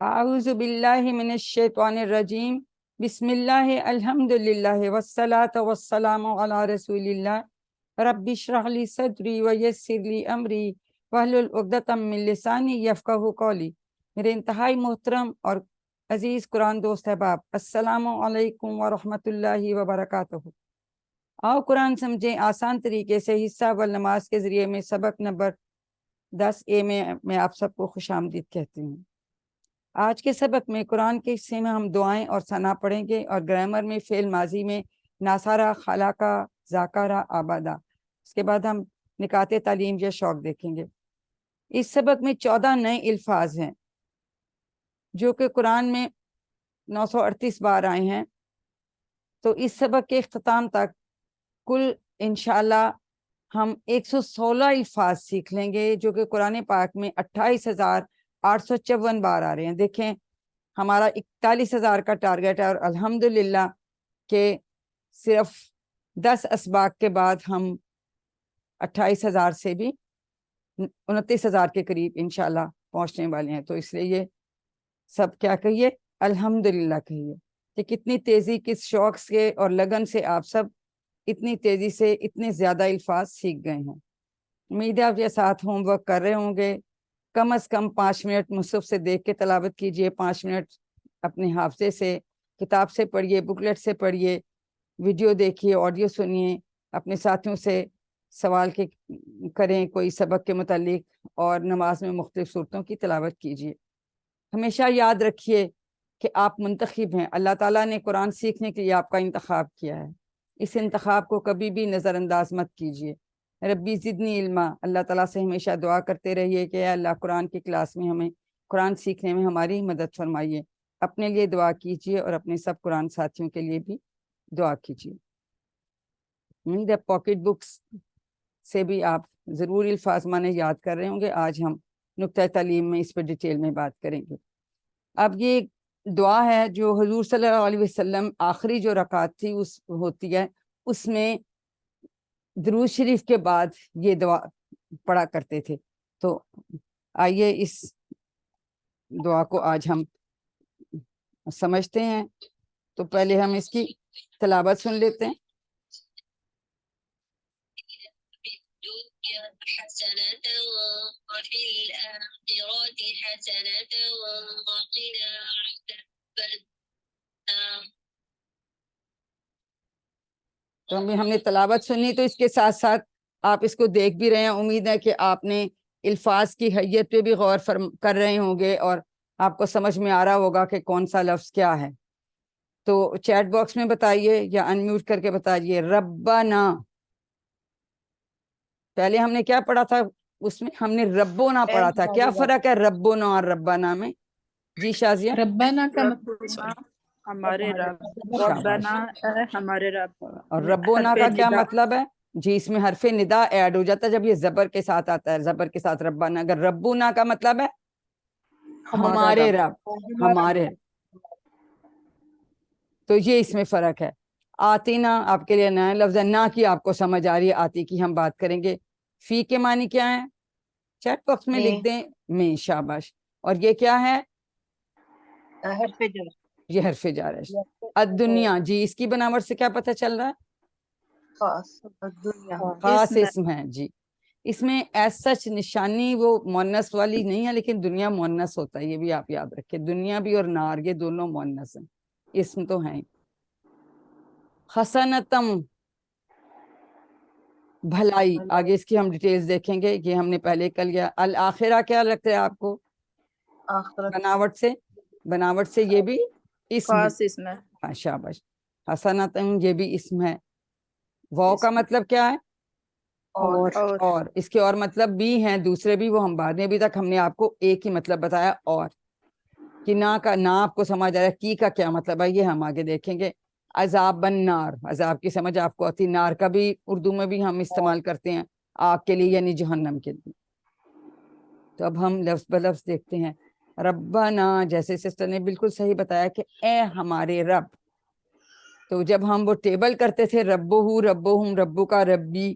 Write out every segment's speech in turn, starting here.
اعوذ باللہ من الشیطان الرجیم بسم اللہ الحمدللہ والصلاة والسلام علی رسول اللہ رب اشرح لی صدری ویسر لی امری واحلل عقدۃ من لسانی یفقہوا قولی۔ میرے انتہائی محترم اور عزیز قرآن دوست احباب، السلام علیکم ورحمۃ اللہ وبرکاتہ۔ آؤ قرآن سمجھیں آسان طریقے سے، حصہ و نماز کے ذریعے میں سبق نمبر 10A میں آپ سب کو خوش آمدید کہتی ہوں۔ آج کے سبق میں قرآن کے حصے میں ہم دعائیں اور ثنا پڑھیں گے، اور گرامر میں فعل ماضی میں ناصارہ، خلاقہ، ذاکرہ، آبادہ۔ اس کے بعد ہم نکات تعلیم یا شوق دیکھیں گے۔ اس سبق میں 14 نئے الفاظ ہیں جو کہ قرآن میں 938 بار آئے ہیں۔ تو اس سبق کے اختتام تک کل انشاءاللہ ہم 116 الفاظ سیکھ لیں گے، جو کہ قرآن پاک میں 28,854 بار آ رہے ہیں۔ دیکھیں ہمارا 41,000 کا ٹارگٹ ہے، اور الحمدللہ کہ صرف 10 اسباق کے بعد ہم 28,000 سے بھی 29,000 کے قریب انشاءاللہ پہنچنے والے ہیں۔ تو اس لیے یہ سب کیا کہیے؟ الحمدللہ کہیے کہ کتنی تیزی، کس شوق سے اور لگن سے آپ سب اتنی تیزی سے اتنے زیادہ الفاظ سیکھ گئے ہیں۔ امید ہے آپ یہ ساتھ ہوم ورک کر رہے ہوں گے۔ کم از کم 5 منٹ مصحف سے دیکھ کے تلاوت کیجئے، 5 منٹ اپنے حافظے سے، کتاب سے پڑھیے، بکلیٹ سے پڑھیے، ویڈیو دیکھیے، آڈیو سنیے، اپنے ساتھیوں سے سوال کریں کوئی سبق کے متعلق، اور نماز میں مختلف صورتوں کی تلاوت کیجئے۔ ہمیشہ یاد رکھیے کہ آپ منتخب ہیں، اللہ تعالیٰ نے قرآن سیکھنے کے لیے آپ کا انتخاب کیا ہے۔ اس انتخاب کو کبھی بھی نظر انداز مت کیجیے۔ ربی زدنی علما، اللہ تعالیٰ سے ہمیشہ دعا کرتے رہیے کہ اے اللہ قرآن کی کلاس میں ہمیں قرآن سیکھنے میں ہماری مدد فرمائیے۔ اپنے لیے دعا کیجیے اور اپنے سب قرآن ساتھیوں کے لیے بھی دعا کیجیے۔ امید ہے پاکٹ بکس سے بھی آپ ضرور الفاظ معنی یاد کر رہے ہوں گے۔ آج ہم نقطۂ تعلیم میں اس پہ ڈیٹیل میں بات کریں گے۔ اب یہ دعا ہے جو حضور صلی اللہ علیہ وسلم آخری جو رکعت تھی اس ہوتی ہے، اس میں درود شریف کے بعد یہ دعا پڑھا کرتے تھے۔ تو آئیے اس دعا کو آج ہم سمجھتے ہیں۔ تو پہلے ہم اس کی تلاوت سن لیتے ہیں۔ حسنة وفي الآخرة حسنة وقنا عذاب النار۔ تو ہم نے تلاوت سنی، تو اس کے ساتھ ساتھ آپ اس کو دیکھ بھی رہے ہیں۔ امید ہے کہ آپ نے الفاظ کی حیت پہ بھی غور کر رہے ہوں گے، اور آپ کو سمجھ میں آ رہا ہوگا کہ کون سا لفظ کیا ہے۔ تو چیٹ باکس میں بتائیے یا ان میوٹ کر کے بتائیے ربنا۔ پہلے ہم نے کیا پڑھا تھا؟ اس میں ہم نے ربنا پڑھا تھا۔ کیا فرق ہے ربنا اور ربنا میں؟ جی شازیہ۔ ربنا کا مطلب ہمارے رب، ربنا ہمارے رب، اور ربنا کا کیا مطلب ہے؟ جی اس میں حرف ندا ایڈ ہو جاتا ہے جب یہ زبر کے ساتھ آتا ہے، زبر کے ساتھ ربنا۔ اگر ربنا کا مطلب ہے ہمارے رب، ہمارے، تو یہ اس میں فرق ہے۔ آتینا آپ کے لیے نیا لفظ ہے، نہ کی آپ کو سمجھ آ رہی ہے، آتی کی ہم بات کریں گے۔ فی کے معنی کیا ہے؟ چیٹ باکس میں لکھ دیں میں، شاباش۔ اور یہ کیا ہے؟ حرف جر، یہ حرف جار ہے۔ الدنیا، جی اس کی بناوٹ سے کیا پتہ چل رہا ہے؟ خاص الدنیا، خاص اسم ہے جی۔ اس میں ایز سچ نشانی وہ مونس والی نہیں ہے، لیکن دنیا مونس ہوتا ہے، یہ بھی آپ یاد رکھیں۔ دنیا بھی اور نار یہ دونوں مونس ہیں، اسم تو ہیں۔ حسنتم بھلائی، آگے اس کی ہم ڈیٹیلز دیکھیں گے، یہ ہم نے پہلے کر لیا۔ الآخرہ کیا لگتا ہے آپ کو آخرت، بناوٹ سے یہ بھی اسم خاص اسم ہے۔ ہے، شاباش۔ حسنتم یہ بھی اسم ہے۔ واو کا مطلب کیا ہے؟ اور اس کے اور مطلب بھی ہیں دوسرے بھی، وہ ہم بعد میں، ابھی تک ہم نے آپ کو ایک ہی مطلب بتایا، اور کہ نہ کا نہ آپ کو سمجھ آ رہا ہے، کی کا کیا مطلب ہے یہ ہم آگے دیکھیں گے۔ عذاب النار، عذاب کی سمجھ آپ کو آتی، نار کا بھی اردو میں بھی ہم استعمال کرتے ہیں آگ کے لیے، یعنی جہنم کے لیے۔ تو اب ہم لفظ بلفظ دیکھتے ہیں۔ ربنا، جیسے سسٹر نے بالکل صحیح بتایا کہ اے ہمارے رب۔ تو جب ہم وہ ٹیبل کرتے تھے ربہو ربہم، ربو کا ربی،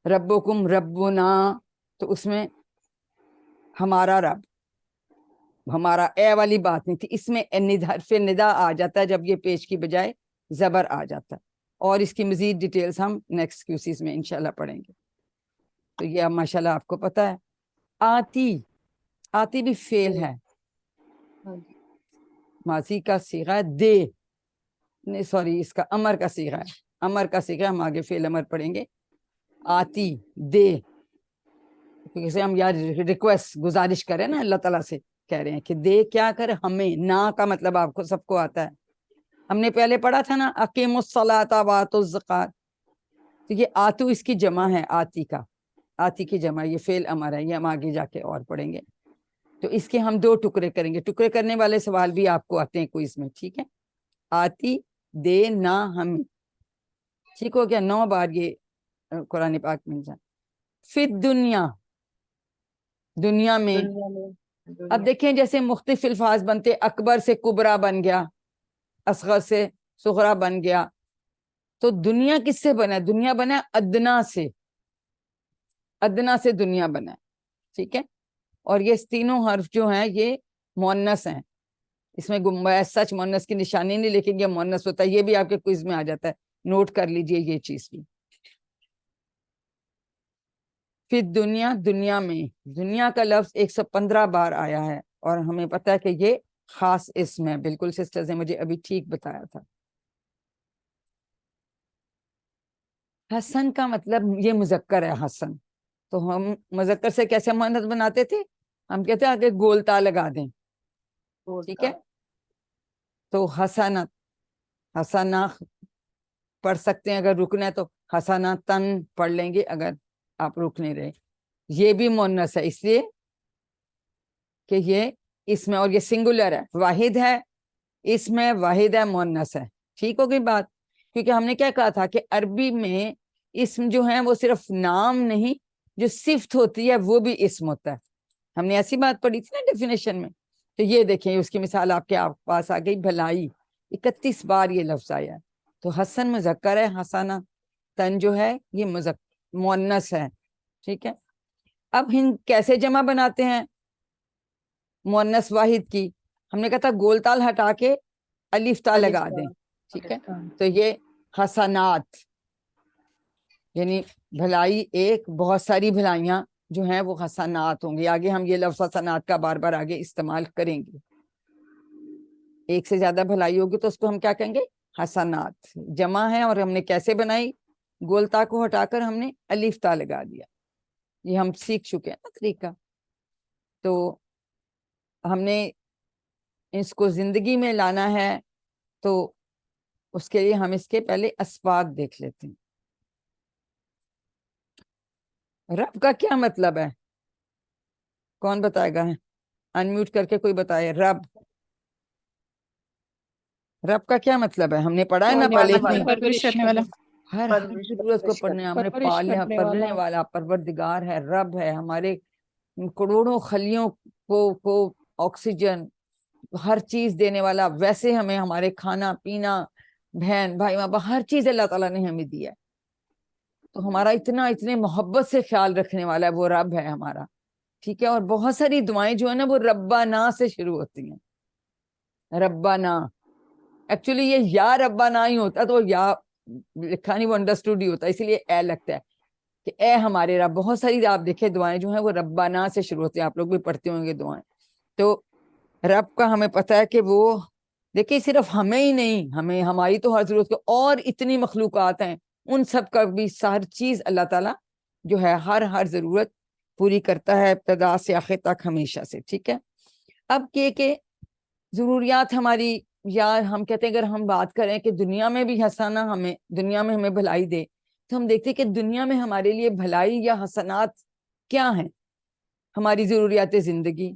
ربکم ربنا، تو اس میں ہمارا رب، ہمارا اے والی بات نہیں تھی، اس میں حرف ندا آ جاتا ہے جب یہ پیش کی بجائے زبر آ جاتا ہے، اور اس کی مزید ڈیٹیلز ہم نیکسٹ کیوسیز میں انشاءاللہ پڑھیں گے۔ تو یہ اب ماشاءاللہ آپ کو پتہ ہے۔ آتی، آتی بھی فعل ہے، ہاں جی، ماضی کا صیغہ ہے، دے نہیں سوری اس کا امر کا صیغہ ہے، امر کا صیغہ، ہم آگے فعل امر پڑھیں گے۔ آتی، دے، جیسے ہم یار ریکویسٹ گزارش کریں نا اللہ تعالیٰ سے، کہہ رہے ہیں کہ دے کیا کرے ہمیں، نا کا مطلب آپ کو سب کو آتا ہے، ہم نے پہلے پڑھا تھا نا اقیم الصلاۃ وآتوا الزکوٰۃ، تو یہ آتو اس کی جمع ہے، آتی کا، آتی کی جمع، یہ فعل امر ہے، یہ ہم آگے جا کے اور پڑھیں گے۔ تو اس کے ہم 2 ٹکڑے کریں گے، ٹکڑے کرنے والے سوال بھی آپ کو آتے ہیں کوئز میں، ٹھیک ہے؟ آتی، دے، نا، ہمیں، ٹھیک ہو گیا؟ 9 بار یہ قرآن پاک میں جائے۔ فی دنیا، دنیا میں، دنیا میں، اب دنیا دیکھیں جیسے مختلف الفاظ بنتے، اکبر سے کبرا بن گیا، اصغر سے صغرا بن گیا، تو دنیا کس سے بنا ہے؟ دنیا بنا ہے ادنا سے، ادنا سے دنیا بنا ہے، ٹھیک ہے؟ اور یہ تینوں حرف جو ہیں یہ مؤنث ہیں، اس میں سچ مؤنث کی نشانی نہیں، لیکن یہ مؤنث ہوتا ہے، یہ بھی آپ کے کوئز میں آ جاتا ہے، نوٹ کر لیجئے یہ چیز بھی۔ پھر دنیا، دنیا میں، دنیا کا لفظ 115 بار آیا ہے، اور ہمیں پتہ ہے کہ یہ خاص اسم ہے، بالکل سسٹرز نے مجھے ابھی ٹھیک بتایا تھا۔ حسن کا مطلب یہ مذکر ہے، حسن، تو ہم مذکر سے کیسے مؤنث بناتے تھے؟ ہم کہتے ہیں آگے گول تا لگا دیں، ٹھیک ہے؟ تو حسنت، حسنا پڑھ سکتے ہیں، اگر رکنا ہے تو حسنا تن پڑھ لیں گے اگر آپ رک نہیں رہے۔ یہ بھی مؤنث ہے اس لیے کہ یہ اس میں، اور یہ سنگولر ہے، واحد ہے، اس میں واحد ہے، مؤنث ہے، ٹھیک ہو گئی بات؟ کیونکہ ہم نے کیا کہا تھا کہ عربی میں اسم جو ہیں وہ صرف نام نہیں، جو صفت ہوتی ہے وہ بھی اسم ہوتا ہے، ہم نے ایسی بات پڑھی تھی نا ڈیفینیشن میں۔ تو یہ دیکھیں اس کی مثال آپ کے پاس آ گئی، بھلائی، 31 بار یہ لفظ آیا ہے، تو حسن مذکر ہے، حسانہ تن جو ہے یہ مؤنث ہے، ٹھیک ہے؟ اب ہم کیسے جمع بناتے ہیں مؤنث واحد کی؟ ہم نے کہا تھا گول تال ہٹا کے الف تا لگا دیں، ٹھیک ہے؟ تو یہ حسنات، یعنی بھلائی ایک، بہت ساری بھلائیاں جو ہیں وہ حسنات ہوں گی، آگے ہم یہ لفظ حسنات کا بار بار آگے استعمال کریں گے، ایک سے زیادہ بھلائی ہوگی تو اس کو ہم کیا کہیں گے؟ حسنات، جمع ہے، اور ہم نے کیسے بنائی؟ گول تا کو ہٹا کر ہم نے الف تا لگا دیا، یہ ہم سیکھ چکے ہیں نا طریقہ۔ تو ہم نے اس کو زندگی میں لانا ہے تو اس کے لیے ہم اس کے پہلے اسباق دیکھ لیتے ہیں۔ رب کا کیا مطلب ہے؟ کون بتائے گا؟ انمیوٹ کر کے کوئی بتائے، رب، رب کا کیا مطلب ہے؟ ہم نے پڑھا ہے نا پہلے ہی، پرورش کرنے والا، ہر پرورش ضرورت کو پڑھنے، ہم نے پرورش پالنے، کرنے پالنے والا پروردگار ہے، رب ہے، ہمارے کروڑوں خلیوں کو آکسیجن ہر چیز دینے والا، ویسے ہمیں ہمارے کھانا پینا، بہن بھائی ماں باپ، ہر چیز اللہ تعالیٰ نے ہمیں دی ہے، تو ہمارا اتنے محبت سے خیال رکھنے والا ہے، وہ رب ہے ہمارا، ٹھیک ہے؟ اور بہت ساری دعائیں جو ہیں نا وہ ربنا سے شروع ہوتی ہیں، ربنا، ایکچولی یہ یا ربنا ہی ہوتا تو یا لکھا نہیں، وہ انڈرسٹوڈ ہی ہوتا، اسی لیے اے لگتا ہے کہ اے ہمارے رب۔ بہت ساری آپ دیکھیں دعائیں جو ہیں وہ ربنا سے شروع ہوتی ہیں، آپ لوگ بھی پڑھتے ہوں گے دعائیں۔ تو رب کا ہمیں پتہ ہے کہ وہ، دیکھیں صرف ہمیں ہی نہیں، ہمیں ہماری تو ہر ضرورت کو، اور اتنی مخلوقات ہیں ان سب کا بھی ہر چیز اللہ تعالیٰ جو ہے ہر ضرورت پوری کرتا ہے، ابتدا سے آخر تک، ہمیشہ سے، ٹھیک ہے؟ اب کہ ضروریات ہماری، یا ہم کہتے ہیں اگر ہم بات کریں کہ دنیا میں بھی حسنہ ہمیں، دنیا میں ہمیں بھلائی دے، تو ہم دیکھتے ہیں کہ دنیا میں ہمارے لیے بھلائی یا حسنات کیا ہیں؟ ہماری ضروریات زندگی،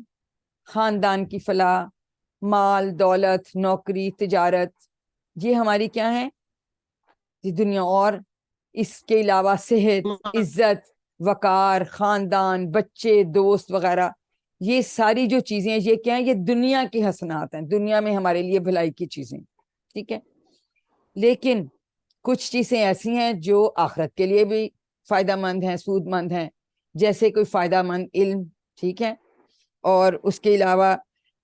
خاندان کی فلاح، مال دولت، نوکری، تجارت، یہ ہماری کیا ہیں یہ دنیا، اور اس کے علاوہ صحت، عزت، وقار، خاندان، بچے، دوست وغیرہ، یہ ساری جو چیزیں ہیں یہ کیا ہیں؟ یہ دنیا کی حسنات ہیں، دنیا میں ہمارے لیے بھلائی کی چیزیں، ٹھیک ہے؟ لیکن کچھ چیزیں ایسی ہیں جو آخرت کے لیے بھی فائدہ مند ہیں، سود مند ہیں، جیسے کوئی فائدہ مند علم، ٹھیک ہے؟ اور اس کے علاوہ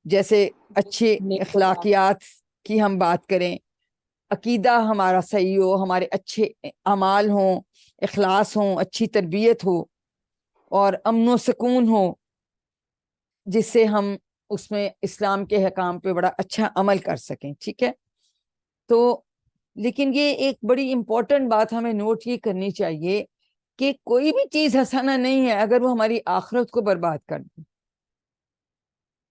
جیسے اچھے اخلاقیات کی ہم بات کریں، عقیدہ ہمارا صحیح ہو، ہمارے اچھے اعمال ہوں، اخلاص ہوں، اچھی تربیت ہو اور امن و سکون ہو، جس سے ہم اس میں اسلام کے حکام پہ بڑا اچھا عمل کر سکیں. ٹھیک ہے. تو لیکن یہ ایک بڑی امپورٹنٹ بات ہمیں نوٹ یہ کرنی چاہیے کہ کوئی بھی چیز حسنہ نہیں ہے اگر وہ ہماری آخرت کو برباد کر دے.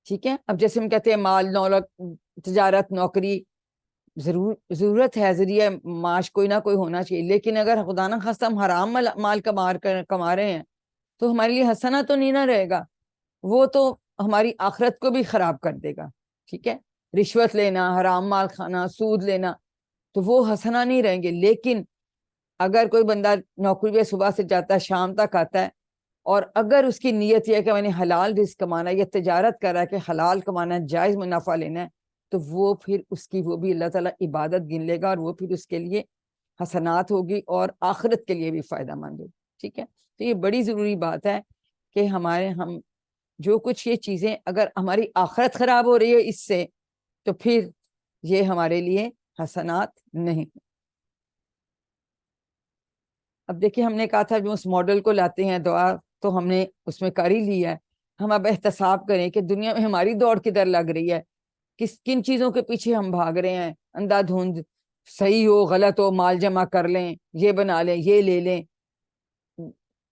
ٹھیک ہے. اب جیسے ہم کہتے ہیں مال دولت تجارت نوکری ضرورت ہے، ذریعہ معاش کوئی نہ کوئی ہونا چاہیے، لیکن اگر خدا نہ خواستہ ہم حرام مال کما رہے ہیں تو ہمارے لیے حسنہ تو نہیں نہ رہے گا، وہ تو ہماری آخرت کو بھی خراب کر دے گا. ٹھیک ہے. رشوت لینا، حرام مال کھانا، سود لینا، تو وہ حسنہ نہیں رہیں گے. لیکن اگر کوئی بندہ نوکری پہ صبح سے جاتا ہے شام تک آتا ہے اور اگر اس کی نیت یہ ہے کہ میں نے حلال رزق کمانا ہے یا تجارت کر رہا ہے کہ حلال کمانا ہے، جائز منافع لینا ہے، تو وہ پھر اس کی وہ بھی اللہ تعالیٰ عبادت گن لے گا اور وہ پھر اس کے لیے حسنات ہوگی اور آخرت کے لیے بھی فائدہ مند ہوگی. ٹھیک ہے. تو یہ بڑی ضروری بات ہے کہ ہم جو کچھ یہ چیزیں اگر ہماری آخرت خراب ہو رہی ہے اس سے، تو پھر یہ ہمارے لیے حسنات نہیں. اب دیکھیں ہم نے کہا تھا جو اس ماڈل کو لاتے ہیں دعا تو ہم نے اس میں کر ہی لیا ہے. ہم اب احتساب کریں کہ دنیا میں ہماری دوڑ کدھر لگ رہی ہے، کن چیزوں کے پیچھے ہم بھاگ رہے ہیں اندھا دھند، صحیح ہو غلط ہو، مال جمع کر لیں، یہ بنا لیں، یہ لے لیں،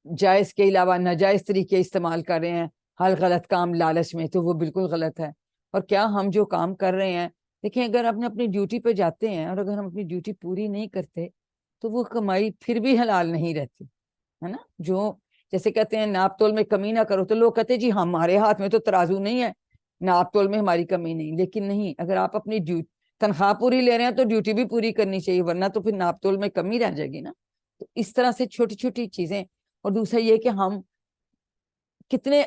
جائز کے علاوہ ناجائز طریقے استعمال کر رہے ہیں، ہر غلط کام لالچ میں، تو وہ بالکل غلط ہے. اور کیا ہم جو کام کر رہے ہیں، دیکھیں اگر ہم اپنی ڈیوٹی پہ جاتے ہیں اور اگر ہم اپنی ڈیوٹی پوری نہیں کرتے تو وہ کمائی پھر بھی حلال نہیں رہتی ہے نا. جو جیسے کہتے ہیں ناپ تول میں کمی نہ کرو، تو لوگ کہتے ہیں جی ہمارے ہاتھ میں تو ترازو نہیں ہے، ناپ تول میں ہماری کمی نہیں. لیکن نہیں، اگر آپ اپنی تنخواہ پوری لے رہے ہیں تو ڈیوٹی بھی پوری کرنی چاہیے، ورنہ تو پھر ناپ تول میں کمی رہ جائے گی نا. تو اس طرح سے چھوٹی چھوٹی چیزیں. اور دوسرا یہ کہ ہم کتنے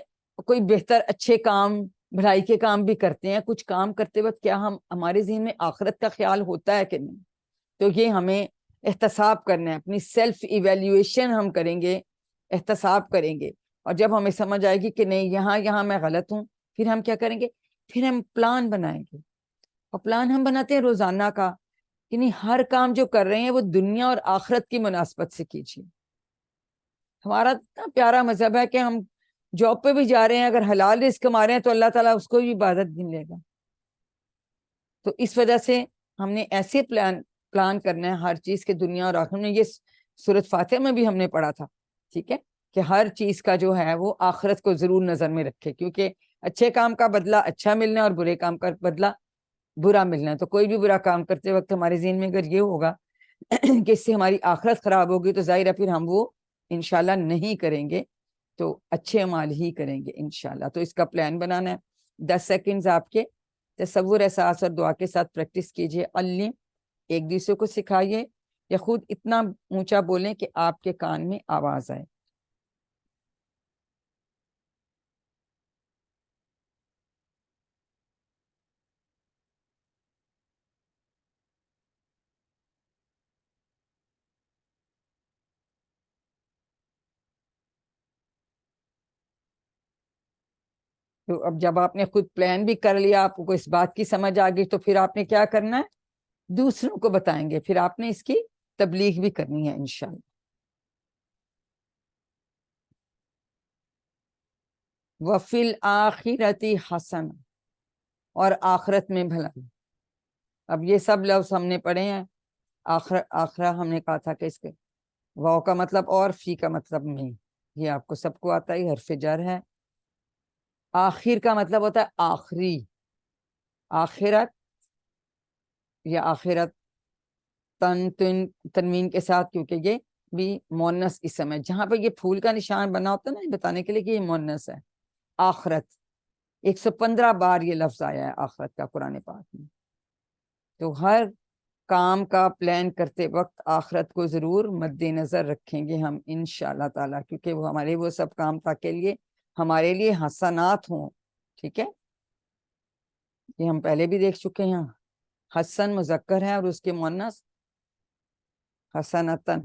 کوئی بہتر اچھے کام بھلائی کے کام بھی کرتے ہیں، کچھ کام کرتے وقت کیا ہمارے ذہن میں آخرت کا خیال ہوتا ہے کہ نہیں. تو یہ ہمیں احتساب کرنا ہے، اپنی سیلف ایویلیویشن ہم کریں گے، احتساب کریں گے. اور جب ہمیں سمجھ آئے گی کہ نہیں یہاں میں غلط ہوں، پھر ہم کیا کریں گے، پھر ہم پلان بنائیں گے. اور پلان ہم بناتے ہیں روزانہ کا، یعنی ہر کام جو کر رہے ہیں وہ دنیا اور آخرت کی مناسبت سے کیجیے. ہمارا اتنا پیارا مذہب ہے کہ ہم جاب پہ بھی جا رہے ہیں، اگر حلال رزق کما رہے ہیں تو اللہ تعالیٰ اس کو بھی عبادت گن لے گا. تو اس وجہ سے ہم نے ایسے پلان کرنا ہے ہر چیز کے دنیا اور آخرت میں. یہ سورۃ فاتحہ میں بھی ہم نے پڑھا تھا. ٹھیک ہے. کہ ہر چیز کا جو ہے وہ آخرت کو ضرور نظر میں رکھے، کیونکہ اچھے کام کا بدلہ اچھا ملنا ہے اور برے کام کا بدلہ برا ملنا ہے. تو کوئی بھی برا کام کرتے وقت ہمارے ذہن میں اگر یہ ہوگا کہ اس سے ہماری آخرت خراب ہوگی، تو ظاہر ہے پھر ہم وہ انشاءاللہ نہیں کریں گے، تو اچھے اعمال ہی کریں گے انشاءاللہ. تو اس کا پلان بنانا ہے. 10 سیکنڈز آپ کے تصور احساس اور دعا کے ساتھ پریکٹس کیجئے. علم ایک دوسرے کو سکھائیے یا خود اتنا اونچا بولیں کہ آپ کے کان میں آواز آئے. تو اب جب آپ نے خود پلان بھی کر لیا، آپ کو اس بات کی سمجھ آ گئی، تو پھر آپ نے کیا کرنا ہے، دوسروں کو بتائیں گے، پھر آپ نے اس کی تبلیغ بھی کرنی ہے انشاءاللہ. وَفِي الْآخِرَةِ حَسَنَةٌ، اور آخرت میں بھلائی. اب یہ سب لفظ ہم نے پڑھے ہیں. آخرہ ہم نے کہا تھا کہ اس کے واو کا مطلب اور فی کا مطلب نہیں، یہ آپ کو سب کو آتا ہے، حرف جر ہے. آخر کا مطلب ہوتا ہے آخری، آخرت یا آخرت تنوین کے ساتھ، کیونکہ یہ بھی مونس اسم ہے. جہاں پہ یہ پھول کا نشان بنا ہوتا ہے نا، یہ بتانے کے لیے کہ یہ مونس ہے. آخرت 115 بار یہ لفظ آیا ہے آخرت کا قرآن پاک میں. تو ہر کام کا پلان کرتے وقت آخرت کو ضرور مد نظر رکھیں گے ہم انشاءاللہ تعالیٰ، کیونکہ وہ ہمارے وہ سب کام تاکہ لیے ہمارے لیے حسنات ہوں. ٹھیک ہے. یہ ہم پہلے بھی دیکھ چکے ہیں. حسن مذکر ہے اور اس کے مؤنث حسنتن.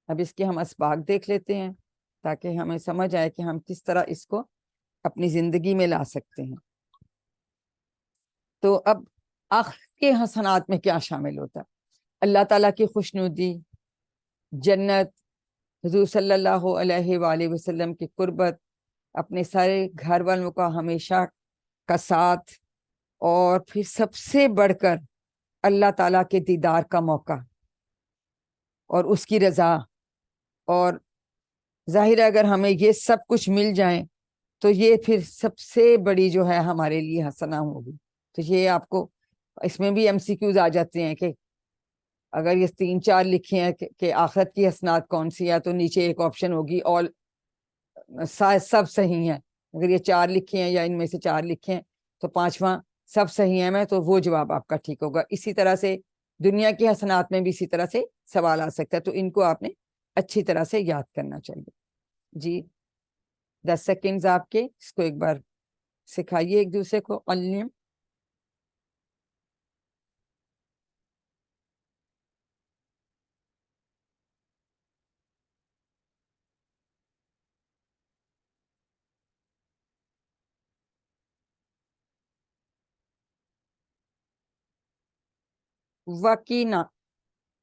اب اس کے ہم اسباق دیکھ لیتے ہیں تاکہ ہمیں سمجھ آئے کہ ہم کس طرح اس کو اپنی زندگی میں لا سکتے ہیں. تو اب آخرت کے حسنات میں کیا شامل ہوتا ہے؟ اللہ تعالیٰ کی خوشنودی، جنت، حضور صلی اللہ علیہ وآلہ وسلم کی قربت، اپنے سارے گھر والوں کا ہمیشہ کا ساتھ، اور پھر سب سے بڑھ کر اللہ تعالیٰ کے دیدار کا موقع اور اس کی رضا. اور ظاہر ہے اگر ہمیں یہ سب کچھ مل جائیں تو یہ پھر سب سے بڑی جو ہے ہمارے لیے حسنہ ہوگی. تو یہ آپ کو اس میں بھی MCQs آ جاتے ہیں کہ اگر یہ 3-4 لکھے ہیں کہ آخرت کی حسنات کون سی ہے، تو نیچے ایک آپشن ہوگی آل، سب صحیح ہیں. اگر یہ 4 لکھے ہیں یا ان میں سے 4 لکھے ہیں تو 5واں سب صحیح ہیں میں، تو وہ جواب آپ کا ٹھیک ہوگا. اسی طرح سے دنیا کی حسنات میں بھی اسی طرح سے سوال آ سکتا ہے، تو ان کو آپ نے اچھی طرح سے یاد کرنا چاہیے. جی 10 سیکنڈز آپ کے، اس کو ایک بار سکھائیے ایک دوسرے کو. علم وقینا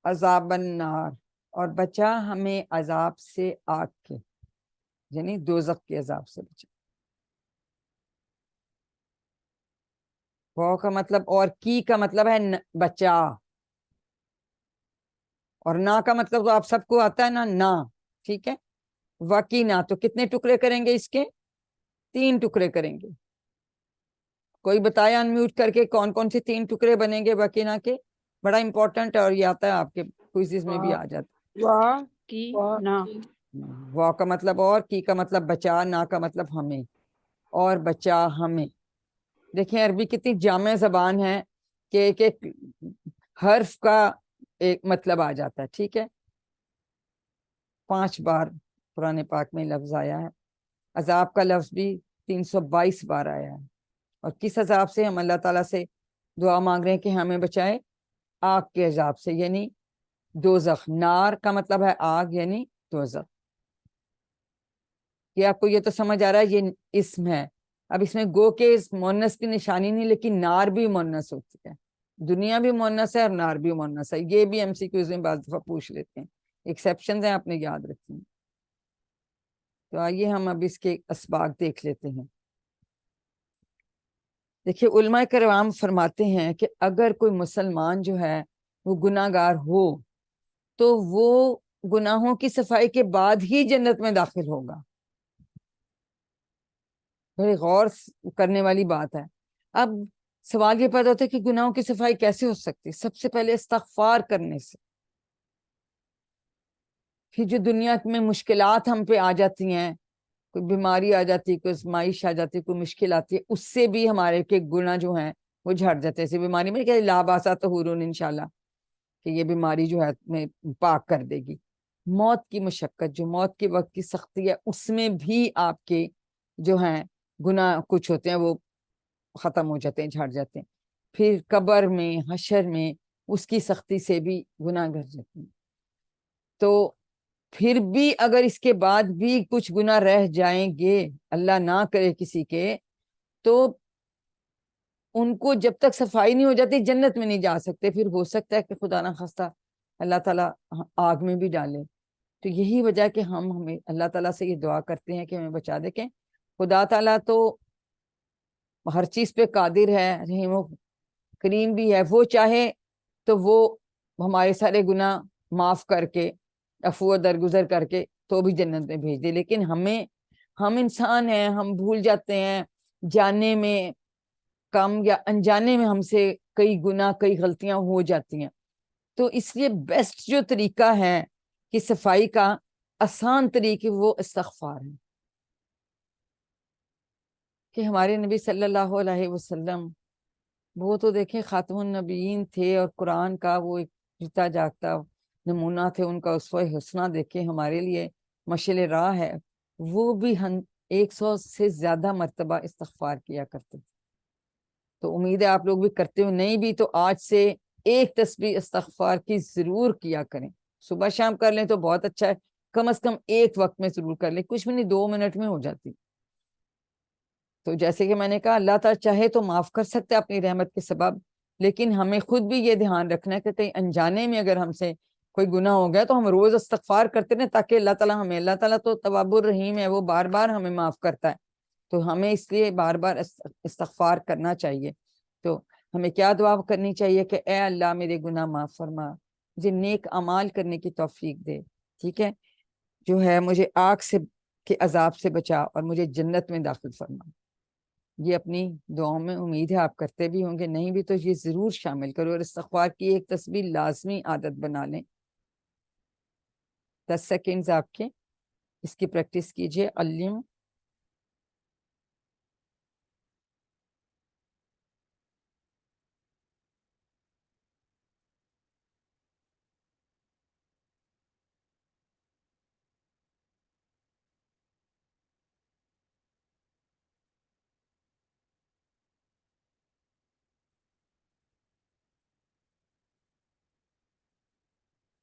عذاب النار، اور بچا ہمیں عذاب سے آگ کے، یعنی دوزخ کے عذاب سے بچا. وہ کا مطلب اور کی کا مطلب ہے بچا، اور نا کا مطلب تو آپ سب کو آتا ہے نا. ٹھیک ہے. وقینا تو کتنے ٹکڑے کریں گے اس کے؟ 3 ٹکڑے کریں گے. کوئی بتایا انمیوٹ کر کے کون کون سے 3 ٹکڑے بنیں گے وقینا کے؟ بڑا امپورٹنٹ ہے اور یہ آتا ہے آپ کے کوئزز میں بھی آ جاتا وا کی نا. ہے. وا کا مطلب اور، کی کا مطلب بچا، نا کا مطلب ہمیں، اور بچا ہمیں. دیکھیں عربی کتنی جامع زبان ہے کہ ایک ایک حرف کا ایک مطلب آ جاتا ہے. ٹھیک ہے. 5 بار قرآن پاک میں لفظ آیا ہے. عذاب کا لفظ بھی 322 بار آیا ہے. اور کس عذاب سے ہم اللہ تعالیٰ سے دعا مانگ رہے ہیں کہ ہمیں بچائے؟ آگ کے عذاب سے، یعنی دوزخ. نار کا مطلب ہے آگ، یعنی دوزخ. یہ آپ کو یہ تو سمجھ آ رہا ہے یہ اسم ہے. اب اس میں گو کے اس مونس کی نشانی نہیں، لیکن نار بھی مونس ہوتی ہے. دنیا بھی مونس ہے اور نار بھی مونس ہے. یہ بھی MCQs میں بعض دفعہ پوچھ لیتے ہیں. ایکسیپشنز ہیں، آپ نے یاد رکھیں. تو آئیے ہم اب اس کے اسباق دیکھ لیتے ہیں. دیکھیے علماء کرام فرماتے ہیں کہ اگر کوئی مسلمان جو ہے وہ گناہ گار ہو تو وہ گناہوں کی صفائی کے بعد ہی جنت میں داخل ہوگا. بڑی غور کرنے والی بات ہے. اب سوال یہ پیدا ہوتا ہے کہ گناہوں کی صفائی کیسے ہو سکتی؟ سب سے پہلے استغفار کرنے سے. پھر جو دنیا میں مشکلات ہم پہ آ جاتی ہیں، کوئی بیماری آ جاتی ہے، کوئی آزمائش آ جاتی ہے، کوئی مشکل آتی ہے، اس سے بھی ہمارے کے گناہ جو ہیں وہ جھڑ جاتے ہیں. ایسی بیماری میں کہ لا باسا طہورن انشاءاللہ، کہ یہ بیماری جو ہے میں پاک کر دے گی. موت کی مشقت، جو موت کے وقت کی سختی ہے، اس میں بھی آپ کے جو ہیں گناہ کچھ ہوتے ہیں وہ ختم ہو جاتے ہیں، جھڑ جاتے ہیں. پھر قبر میں، حشر میں اس کی سختی سے بھی گناہ گر جاتے ہیں. تو پھر بھی اگر اس کے بعد بھی کچھ گناہ رہ جائیں گے، اللہ نہ کرے کسی کے، تو ان کو جب تک صفائی نہیں ہو جاتی جنت میں نہیں جا سکتے. پھر ہو سکتا ہے کہ خدا نہ خواستہ اللہ تعالیٰ آگ میں بھی ڈالے. تو یہی وجہ کہ ہمیں اللہ تعالیٰ سے یہ دعا کرتے ہیں کہ ہمیں بچا دے. کہ خدا تعالیٰ تو ہر چیز پہ قادر ہے، رحیم و کریم بھی ہے. وہ چاہے تو وہ ہمارے سارے گناہ معاف کر کے، عفو درگزر کر کے تو بھی جنت میں بھیج دے. لیکن ہم انسان ہیں، ہم بھول جاتے ہیں، جاننے میں کم یا انجانے میں ہم سے کئی گناہ، کئی غلطیاں ہو جاتی ہیں. تو اس لیے بیسٹ جو طریقہ ہے کہ صفائی کا، آسان طریقے، وہ استغفار ہے. کہ ہمارے نبی صلی اللہ علیہ وسلم وہ تو دیکھیں خاتم النبیین تھے، اور قرآن کا وہ ایک جیتا جاگتا نمونہ تھے. ان کا اسوہ حسنہ دیکھیں ہمارے لیے مشعل راہ ہے. وہ بھی 100 سے زیادہ مرتبہ استغفار کیا کرتے تھے. تو امید ہے آپ لوگ بھی کرتے ہو، نہیں بھی تو آج سے ایک تسبیح استغفار کی ضرور کیا کریں. صبح شام کر لیں تو بہت اچھا ہے، کم از کم ایک وقت میں ضرور کر لیں. کچھ بھی نہیں، 2 منٹ میں ہو جاتی. تو جیسے کہ میں نے کہا اللہ تعالیٰ چاہے تو معاف کر سکتا ہے اپنی رحمت کے سبب، لیکن ہمیں خود بھی یہ دھیان رکھنا ہے کہ کہیں انجانے میں اگر ہم سے کوئی گناہ ہو گیا تو ہم روز استغفار کرتے رہیں، تاکہ اللہ تعالیٰ ہمیں، اللہ تعالیٰ تو تواب الرحیم ہے، وہ بار بار ہمیں معاف کرتا ہے، تو ہمیں اس لیے بار بار استغفار کرنا چاہیے۔ تو ہمیں کیا دعا کرنی چاہیے کہ اے اللہ میرے گناہ معاف فرما، مجھے نیک اعمال کرنے کی توفیق دے، ٹھیک ہے، جو ہے مجھے آگ سے کے عذاب سے بچا اور مجھے جنت میں داخل فرما۔ یہ اپنی دعاؤں میں امید ہے آپ کرتے بھی ہوں گے، نہیں بھی تو یہ ضرور شامل کرو، اور استغفار کی ایک تسبیح لازمی عادت بنا لیں۔ 10 سیکنڈز آپ کے اس کی پریکٹس کیجئے۔ علم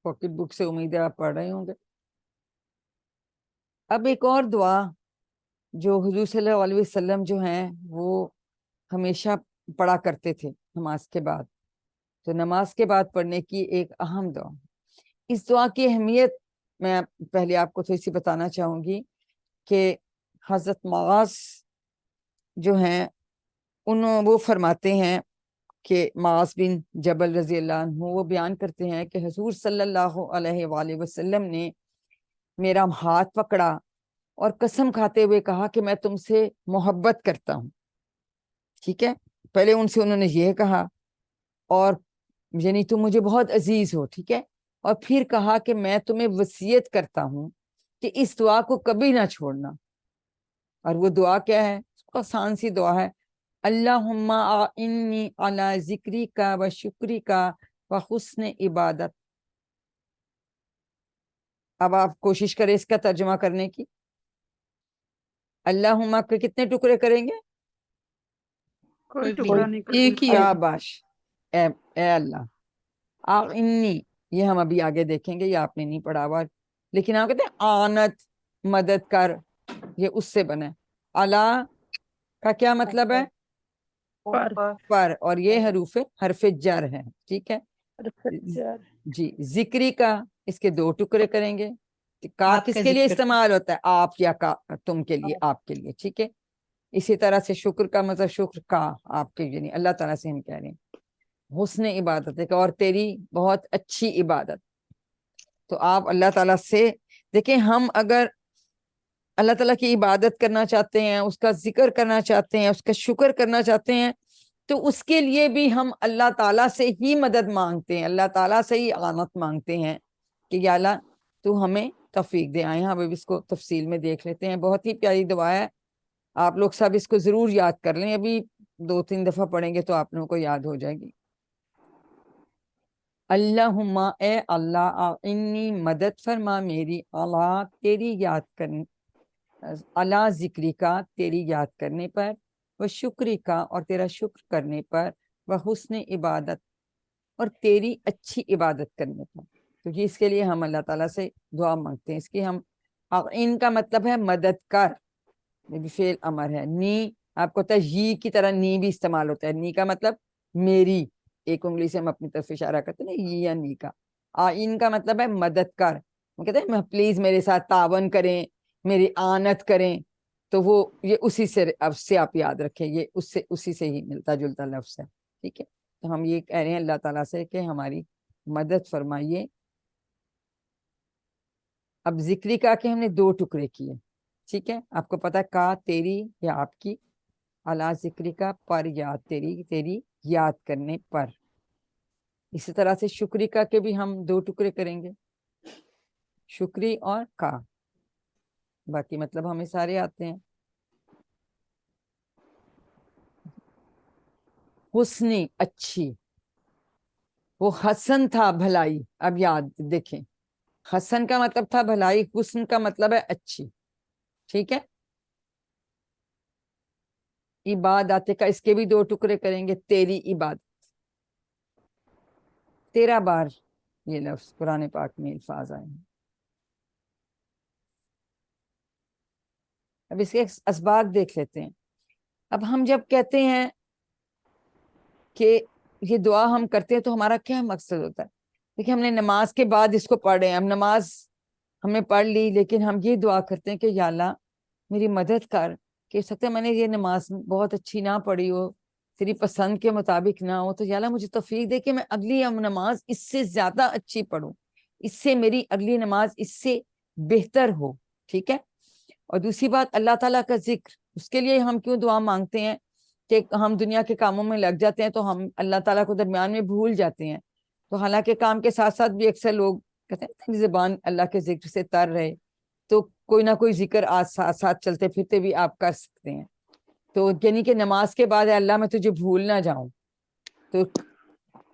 پاکٹ بک سے امید ہے آپ پڑھ رہے ہوں گے۔ اب ایک اور دعا جو حضور صلی اللہ علیہ وسلم جو ہیں وہ ہمیشہ پڑھا کرتے تھے نماز کے بعد، تو نماز کے بعد پڑھنے کی ایک اہم دعا، اس دعا کی اہمیت میں پہلے آپ کو تھوڑی سی بتانا چاہوں گی کہ حضرت معاذ جو ہیں وہ فرماتے ہیں کہ معاذ بن جبل رضی اللہ عنہ وہ بیان کرتے ہیں کہ حضور صلی اللہ علیہ وآلہ وسلم نے میرا ہاتھ پکڑا اور قسم کھاتے ہوئے کہا کہ میں تم سے محبت کرتا ہوں، ٹھیک ہے، پہلے ان سے انہوں نے یہ کہا، اور یعنی تم مجھے بہت عزیز ہو، ٹھیک ہے، اور پھر کہا کہ میں تمہیں وصیت کرتا ہوں کہ اس دعا کو کبھی نہ چھوڑنا۔ اور وہ دعا کیا ہے؟ آسان سی دعا ہے، اللہم اعنی علی ذکری کا و شکری کا و حسن عبادت۔ اب آپ کوشش کریں اس کا ترجمہ کرنے کی۔ اللہم کے کتنے ٹکڑے کریں گے؟ کوئی ٹکڑا نہیں ایک ہی کیا باش، اے اللہ، اعنی، یہ ہم ابھی آگے دیکھیں گے، یہ آپ نے نہیں پڑھا ہوا، لیکن آپ کہتے ہیں آنت، مدد کر، یہ اس سے بنے۔ اللہ کا کیا مطلب ہے؟ اوپر پر، اور یہ حرف جر ہے، ٹھیک ہے کرنا۔ جی۔ ذکری کا، اس کے 2 ٹکڑے کریں گے، کا آپ کس کا کے لیے ذکر۔ استعمال ہوتا ہے؟ آپ یا کا، تم کے لیے، آپ کے لیے، ٹھیک ہے۔ اسی طرح سے شکر کا مطلب شکر کا، آپ کے، یعنی اللہ تعالیٰ سے ہم کہہ رہے ہیں حسن عبادت ہے کہ اور تیری بہت اچھی عبادت۔ تو آپ اللہ تعالیٰ سے دیکھیں، ہم اگر اللہ تعالیٰ کی عبادت کرنا چاہتے ہیں، اس کا ذکر کرنا چاہتے ہیں، اس کا شکر کرنا چاہتے ہیں، تو اس کے لیے بھی ہم اللہ تعالیٰ سے ہی مدد مانگتے ہیں، اللہ تعالیٰ سے ہی اعانت مانگتے ہیں کہ یا اللہ تو ہمیں توفیق دے۔ آئے ہیں اب اس کو تفصیل میں دیکھ لیتے ہیں، بہت ہی پیاری دعا ہے، آپ لوگ سب اس کو ضرور یاد کر لیں، ابھی 2-3 دفعہ پڑھیں گے تو آپ لوگوں کو یاد ہو جائے گی۔ اللہم، اے اللہ، اعنی، مدد فرما میری، اللہ تیری یاد کرنے، اللہ ذکری کا تیری یاد کرنے پر، وہ شکری کا اور تیرا شکر کرنے پر، وہ حسن عبادت اور تیری اچھی عبادت کرنے پر۔ تو یہ اس کے لیے ہم اللہ تعالیٰ سے دعا مانگتے ہیں، اس کی ہم، ان کا مطلب ہے مدد کر، یہ بھی فعل امر ہے۔ نی، آپ کو پتہ ہے ہی کی طرح نی بھی استعمال ہوتا ہے، نی کا مطلب میری، ایک انگلی سے ہم اپنی طرف اشارہ کرتے ہیں نا، یہ یا نی کا۔ ان کا مطلب ہے مدد کر، وہ کہتے ہیں پلیز میرے ساتھ تعاون کریں، میری آنت کریں، تو وہ یہ اسی سے آپ یاد رکھیں، یہ اسی سے ہی ملتا جلتا لفظ ہے، ٹھیک ہے۔ تو ہم یہ کہہ رہے ہیں اللہ تعالیٰ سے کہ ہماری مدد فرمائیے۔ اب ذکری کا کہ ہم نے 2 ٹکڑے کیے، ٹھیک ہے، آپ کو پتا کا تیری یا آپ کی، اللہ ذکری کا پر یاد تیری یاد کرنے پر۔ اسی طرح سے شکری کا کے بھی ہم 2 ٹکڑے کریں گے، شکری اور کا، باقی مطلب ہمیں سارے آتے ہیں۔ حسنی، اچھی، وہ حسن تھا بھلائی، اب یاد دیکھیں، حسن کا مطلب تھا بھلائی، حسن کا مطلب ہے اچھی، ٹھیک ہے۔ عبادت کا اس کے بھی 2 ٹکڑے کریں گے، تیری عبادت، 13 بار یہ لفظ قرآن پاک میں الفاظ آئے ہیں۔ اب اس کے اسباق دیکھ لیتے ہیں۔ اب ہم جب کہتے ہیں کہ یہ دعا ہم کرتے ہیں تو ہمارا کیا مقصد ہوتا ہے؟ دیکھیں ہم نے نماز کے بعد اس کو پڑھ رہے ہیں، اب نماز ہم نے پڑھ لی، لیکن ہم یہ دعا کرتے ہیں کہ یا اللہ میری مدد کر، کہ سکتا ہے میں نے یہ نماز بہت اچھی نہ پڑھی ہو، تیری پسند کے مطابق نہ ہو، تو یا اللہ مجھے توفیق دے کہ میں اگلی نماز اس سے زیادہ اچھی پڑھوں، اس سے میری اگلی نماز اس سے بہتر ہو. ٹھیک ہے. اور دوسری بات اللہ تعالیٰ کا ذکر، اس کے لیے ہم کیوں دعا مانگتے ہیں؟ کہ ہم دنیا کے کاموں میں لگ جاتے ہیں تو ہم اللہ تعالیٰ کو درمیان میں بھول جاتے ہیں. تو حالانکہ کام کے ساتھ ساتھ بھی اکثر لوگ کہتے ہیں تیری زبان اللہ کے ذکر سے تر رہے، تو کوئی نہ کوئی ذکر آج ساتھ ساتھ چلتے پھرتے بھی آپ کر سکتے ہیں. تو یعنی کہ نماز کے بعد اللہ میں تجھے بھول نہ جاؤں، تو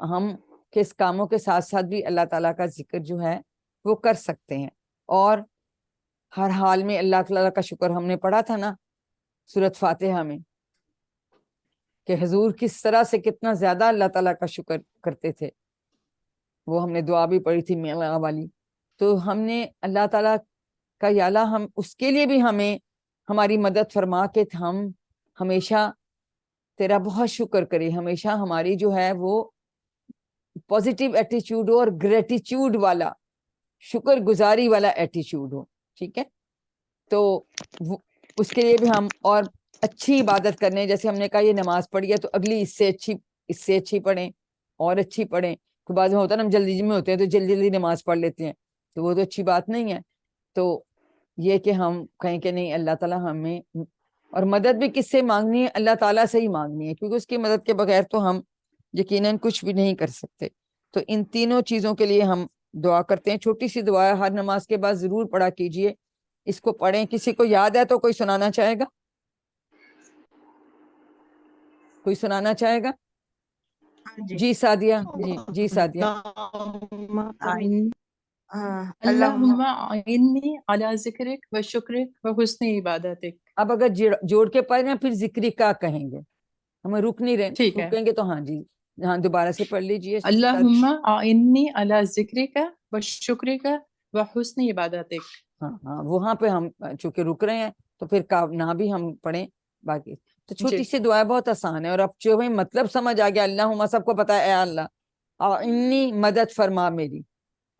ہم کس کاموں کے ساتھ ساتھ بھی اللہ تعالیٰ کا ذکر جو ہے وہ کر سکتے ہیں. اور ہر حال میں اللہ تعالیٰ کا شکر ہم نے پڑھا تھا نا سورۃ فاتحہ میں، کہ حضور کس طرح سے کتنا زیادہ اللہ تعالیٰ کا شکر کرتے تھے. وہ ہم نے دعا بھی پڑھی تھی میلا والی. تو ہم نے اللہ تعالیٰ کا یا اللہ ہم اس کے لیے بھی ہمیں ہماری مدد فرما کے ہم ہمیشہ تیرا بہت شکر کریں، ہمیشہ ہماری جو ہے وہ پازیٹیو ایٹیچیوڈ ہو اور گریٹیچیوڈ والا، شکر گزاری والا ایٹیچیوڈ ہو. ٹھیک ہے. تو اس کے لیے بھی ہم اور اچھی عبادت کرنے، جیسے ہم نے کہا یہ نماز پڑھی ہے تو اگلی اس سے اچھی پڑھیں اور اچھی پڑھیں. تو بعض میں ہوتا ہے نا ہم جلدی میں ہوتے ہیں تو جلدی جلدی نماز پڑھ لیتے ہیں، تو وہ تو اچھی بات نہیں ہے. تو یہ کہ ہم کہیں کہ نہیں اللہ تعالیٰ ہمیں، اور مدد بھی کس سے مانگنی ہے؟ اللہ تعالیٰ سے ہی مانگنی ہے، کیونکہ اس کی مدد کے بغیر تو ہم یقیناً کچھ بھی نہیں کر سکتے. تو ان تینوں چیزوں کے لیے ہم دعا کرتے ہیں. چھوٹی سی دعا ہے، ہر نماز کے بعد ضرور پڑھا کیجئے. اس کو پڑھیں. کسی کو یاد ہے تو کوئی سنانا چاہے گا؟ کوئی سنانا چاہے گا؟ جی سعدیہ. جی سعدیہ. اللہم اعنی علی ذکرک و شکرک و حسن عبادتک. اب اگر جوڑ کے پڑھیں پھر ذکری کا کہیں گے، ہمیں رک نہیں رہے، ٹھیک ہے. رکیں گے تو ہاں جی ہاں دوبارہ سے پڑھ لیجئے. اللہم اعنی علی ذکرک و شکرک و حسن عبادتک. ہاں ہاں وہاں پہ ہم چونکہ رک رہے ہیں تو پھر نہ بھی ہم پڑھیں باقی. تو چھوٹی سی دعا بہت آسان ہے، اور اب جو بھی مطلب سمجھ آ گیا اللہم سب کو پتا ہے اے اللہ اعنی مدد فرما میری،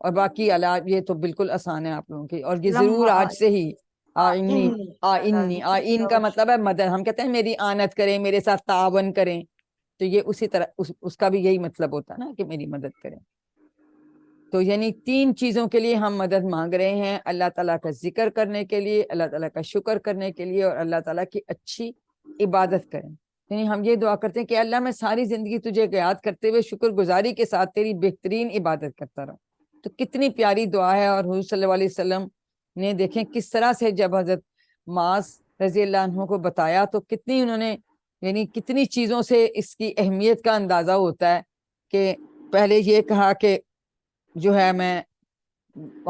اور باقی اللہ یہ تو بالکل آسان ہے آپ لوگوں کی. اور یہ ضرور آج سے ہی آئینی آئینی آئین کا مطلب ہے مدد. ہم کہتے ہیں میری آنت کریں، میرے ساتھ تعاون کریں، تو یہ اسی طرح اس کا بھی یہی مطلب ہوتا ہے نا کہ میری مدد کریں. تو یعنی تین چیزوں کے لیے ہم مدد مانگ رہے ہیں، اللہ تعالیٰ کا ذکر کرنے کے لیے، اللہ تعالیٰ کا شکر کرنے کے لیے، اور اللہ تعالیٰ کی اچھی عبادت کریں. یعنی ہم یہ دعا کرتے ہیں کہ اللہ میں ساری زندگی تجھے یاد کرتے ہوئے شکر گزاری کے ساتھ تیری بہترین عبادت کرتا رہوں. تو کتنی پیاری دعا ہے. اور حضور صلی اللہ علیہ وسلم نے دیکھیں کس طرح سے جب حضرت معاذ رضی اللہ عنہ کو بتایا تو کتنی انہوں نے یعنی کتنی چیزوں سے اس کی اہمیت کا اندازہ ہوتا ہے. کہ پہلے یہ کہا کہ جو ہے میں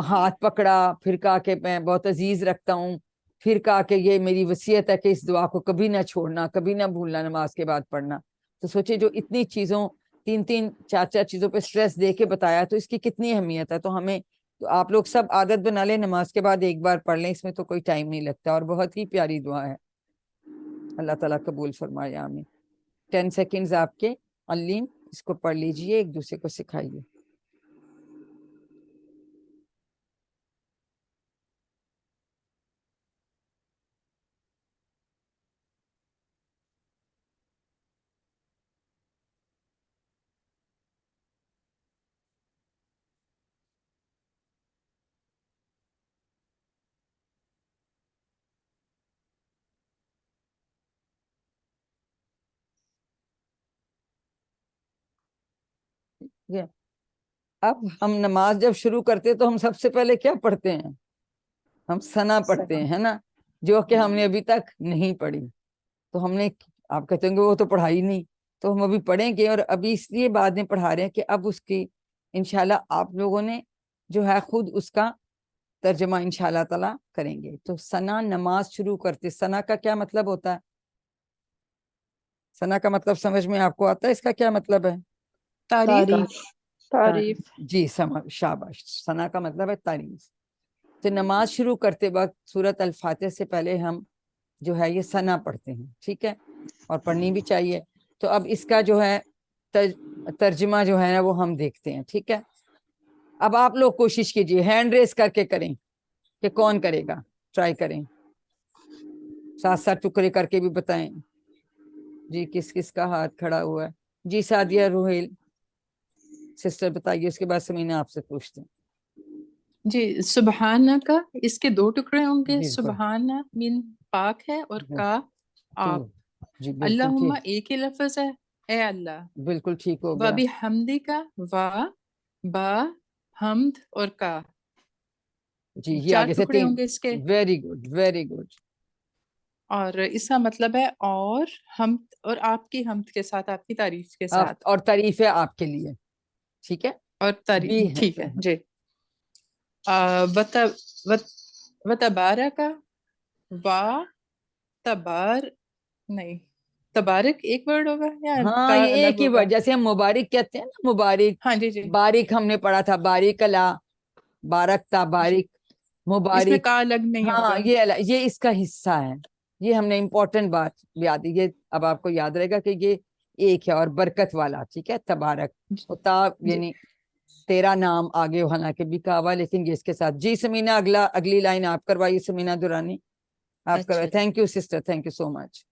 ہاتھ پکڑا، پھر کہا کہ میں بہت عزیز رکھتا ہوں، پھر کہا کہ یہ میری وصیت ہے کہ اس دعا کو کبھی نہ چھوڑنا، کبھی نہ بھولنا نماز کے بعد پڑھنا. تو سوچے جو اتنی چیزوں تین چار چیزوں پہ سٹریس دے کے بتایا تو اس کی کتنی اہمیت ہے. تو ہمیں تو آپ لوگ سب عادت بنا لیں نماز کے بعد ایک بار پڑھ لیں، اس میں تو کوئی ٹائم نہیں لگتا، اور بہت ہی پیاری دعا ہے. اللہ تعالیٰ قبول فرمائے آمین. 10 سیکنڈز آپ کے. علیم اس کو پڑھ لیجئے، ایک دوسرے کو سکھائیے. اب ہم نماز جب شروع کرتے تو ہم سب سے پہلے کیا پڑھتے ہیں؟ ہم ثنا پڑھتے ہیں، ہے نا، جو کہ ہم نے ابھی تک نہیں پڑھی. تو ہم نے آپ کہتے ہیں کہ وہ تو پڑھائی نہیں، تو ہم ابھی پڑھیں گے. اور ابھی اس لیے بعد میں پڑھا رہے ہیں کہ اب اس کی انشاءاللہ آپ لوگوں نے جو ہے خود اس کا ترجمہ انشاءاللہ تعالیٰ کریں گے. تو ثنا نماز شروع کرتے، ثنا کا کیا مطلب ہوتا ہے؟ ثنا کا مطلب سمجھ میں آپ کو آتا ہے؟ اس کا کیا مطلب ہے؟ تعریف. جی شاباش. ثنا کا مطلب ہے تعریف. تو نماز شروع کرتے وقت سورۃ الفاتحہ سے پہلے ہم جو ہے یہ ثنا پڑھتے ہیں، ٹھیک ہے، اور پڑھنی بھی چاہیے. تو اب اس کا جو ہے ترجمہ جو ہے نا وہ ہم دیکھتے ہیں، ٹھیک ہے. اب آپ لوگ کوشش کیجیے، ہینڈ ریز کر کے کریں کہ کون کرے گا، ٹرائی کریں، ساتھ ساتھ ٹکڑے کر کے بھی بتائیں. جی کس کس کا ہاتھ کھڑا ہوا ہے؟ جی سعدیہ روہیل سسٹر بتائیے، اس کے بعد سمینہ آپ سے پوچھتے ہیں. جی سبحانہ کا اس کے 2 ٹکڑے ہوں گے. بالکل. سبحانہ مین پاک ہے، اور کا آپ. تو جی بالکل اللہم ٹھیک، ایک ہی لفظ ہے، اے اللہ. بالکل ٹھیک ہو و گیا. بحمدی کا وا با حمد اور کا جی یہ 4 آگے سے ٹکڑے 3. ہوں گے اس کے. Very good very good. اور اس کا مطلب ہے اور حمد، اور آپ کی حمد کے ساتھ، آپ کی تعریف کے ساتھ، اور تعریف ہے آپ کے لیے، ٹھیک ہے. اور بھی تعریف ہے. ٹھیک ہے جی. و تبارک وا تبار نہیں، تبارک ایک ورڈ ہوگا یا ہاں کا یہ الگ ایک ہی ہوگا؟ ورڈ، جیسے ہم مبارک کہتے ہیں نا، مبارک، ہاں جی جی. بارک ہم نے پڑھا تھا، بارک اللہ، بارکتا، جی بارک، اس میں مبارک. کا الگ نہیں ہاں ہوگا. یہ اس کا حصہ ہے. یہ ہم نے امپورٹنٹ بات یاد، یہ اب آپ کو یاد رہے گا کہ یہ ایک ہے اور برکت والا، ٹھیک ہے. تبارک تا جی یعنی تیرا نام آگے حالانکہ بھی کہا ہوا، لیکن یہ اس کے ساتھ. جی سمینہ اگلی لائن آپ کروائیے، سمینہ دورانی آپ اچھا کروائیے. جی. Thank you sister, thank you so much.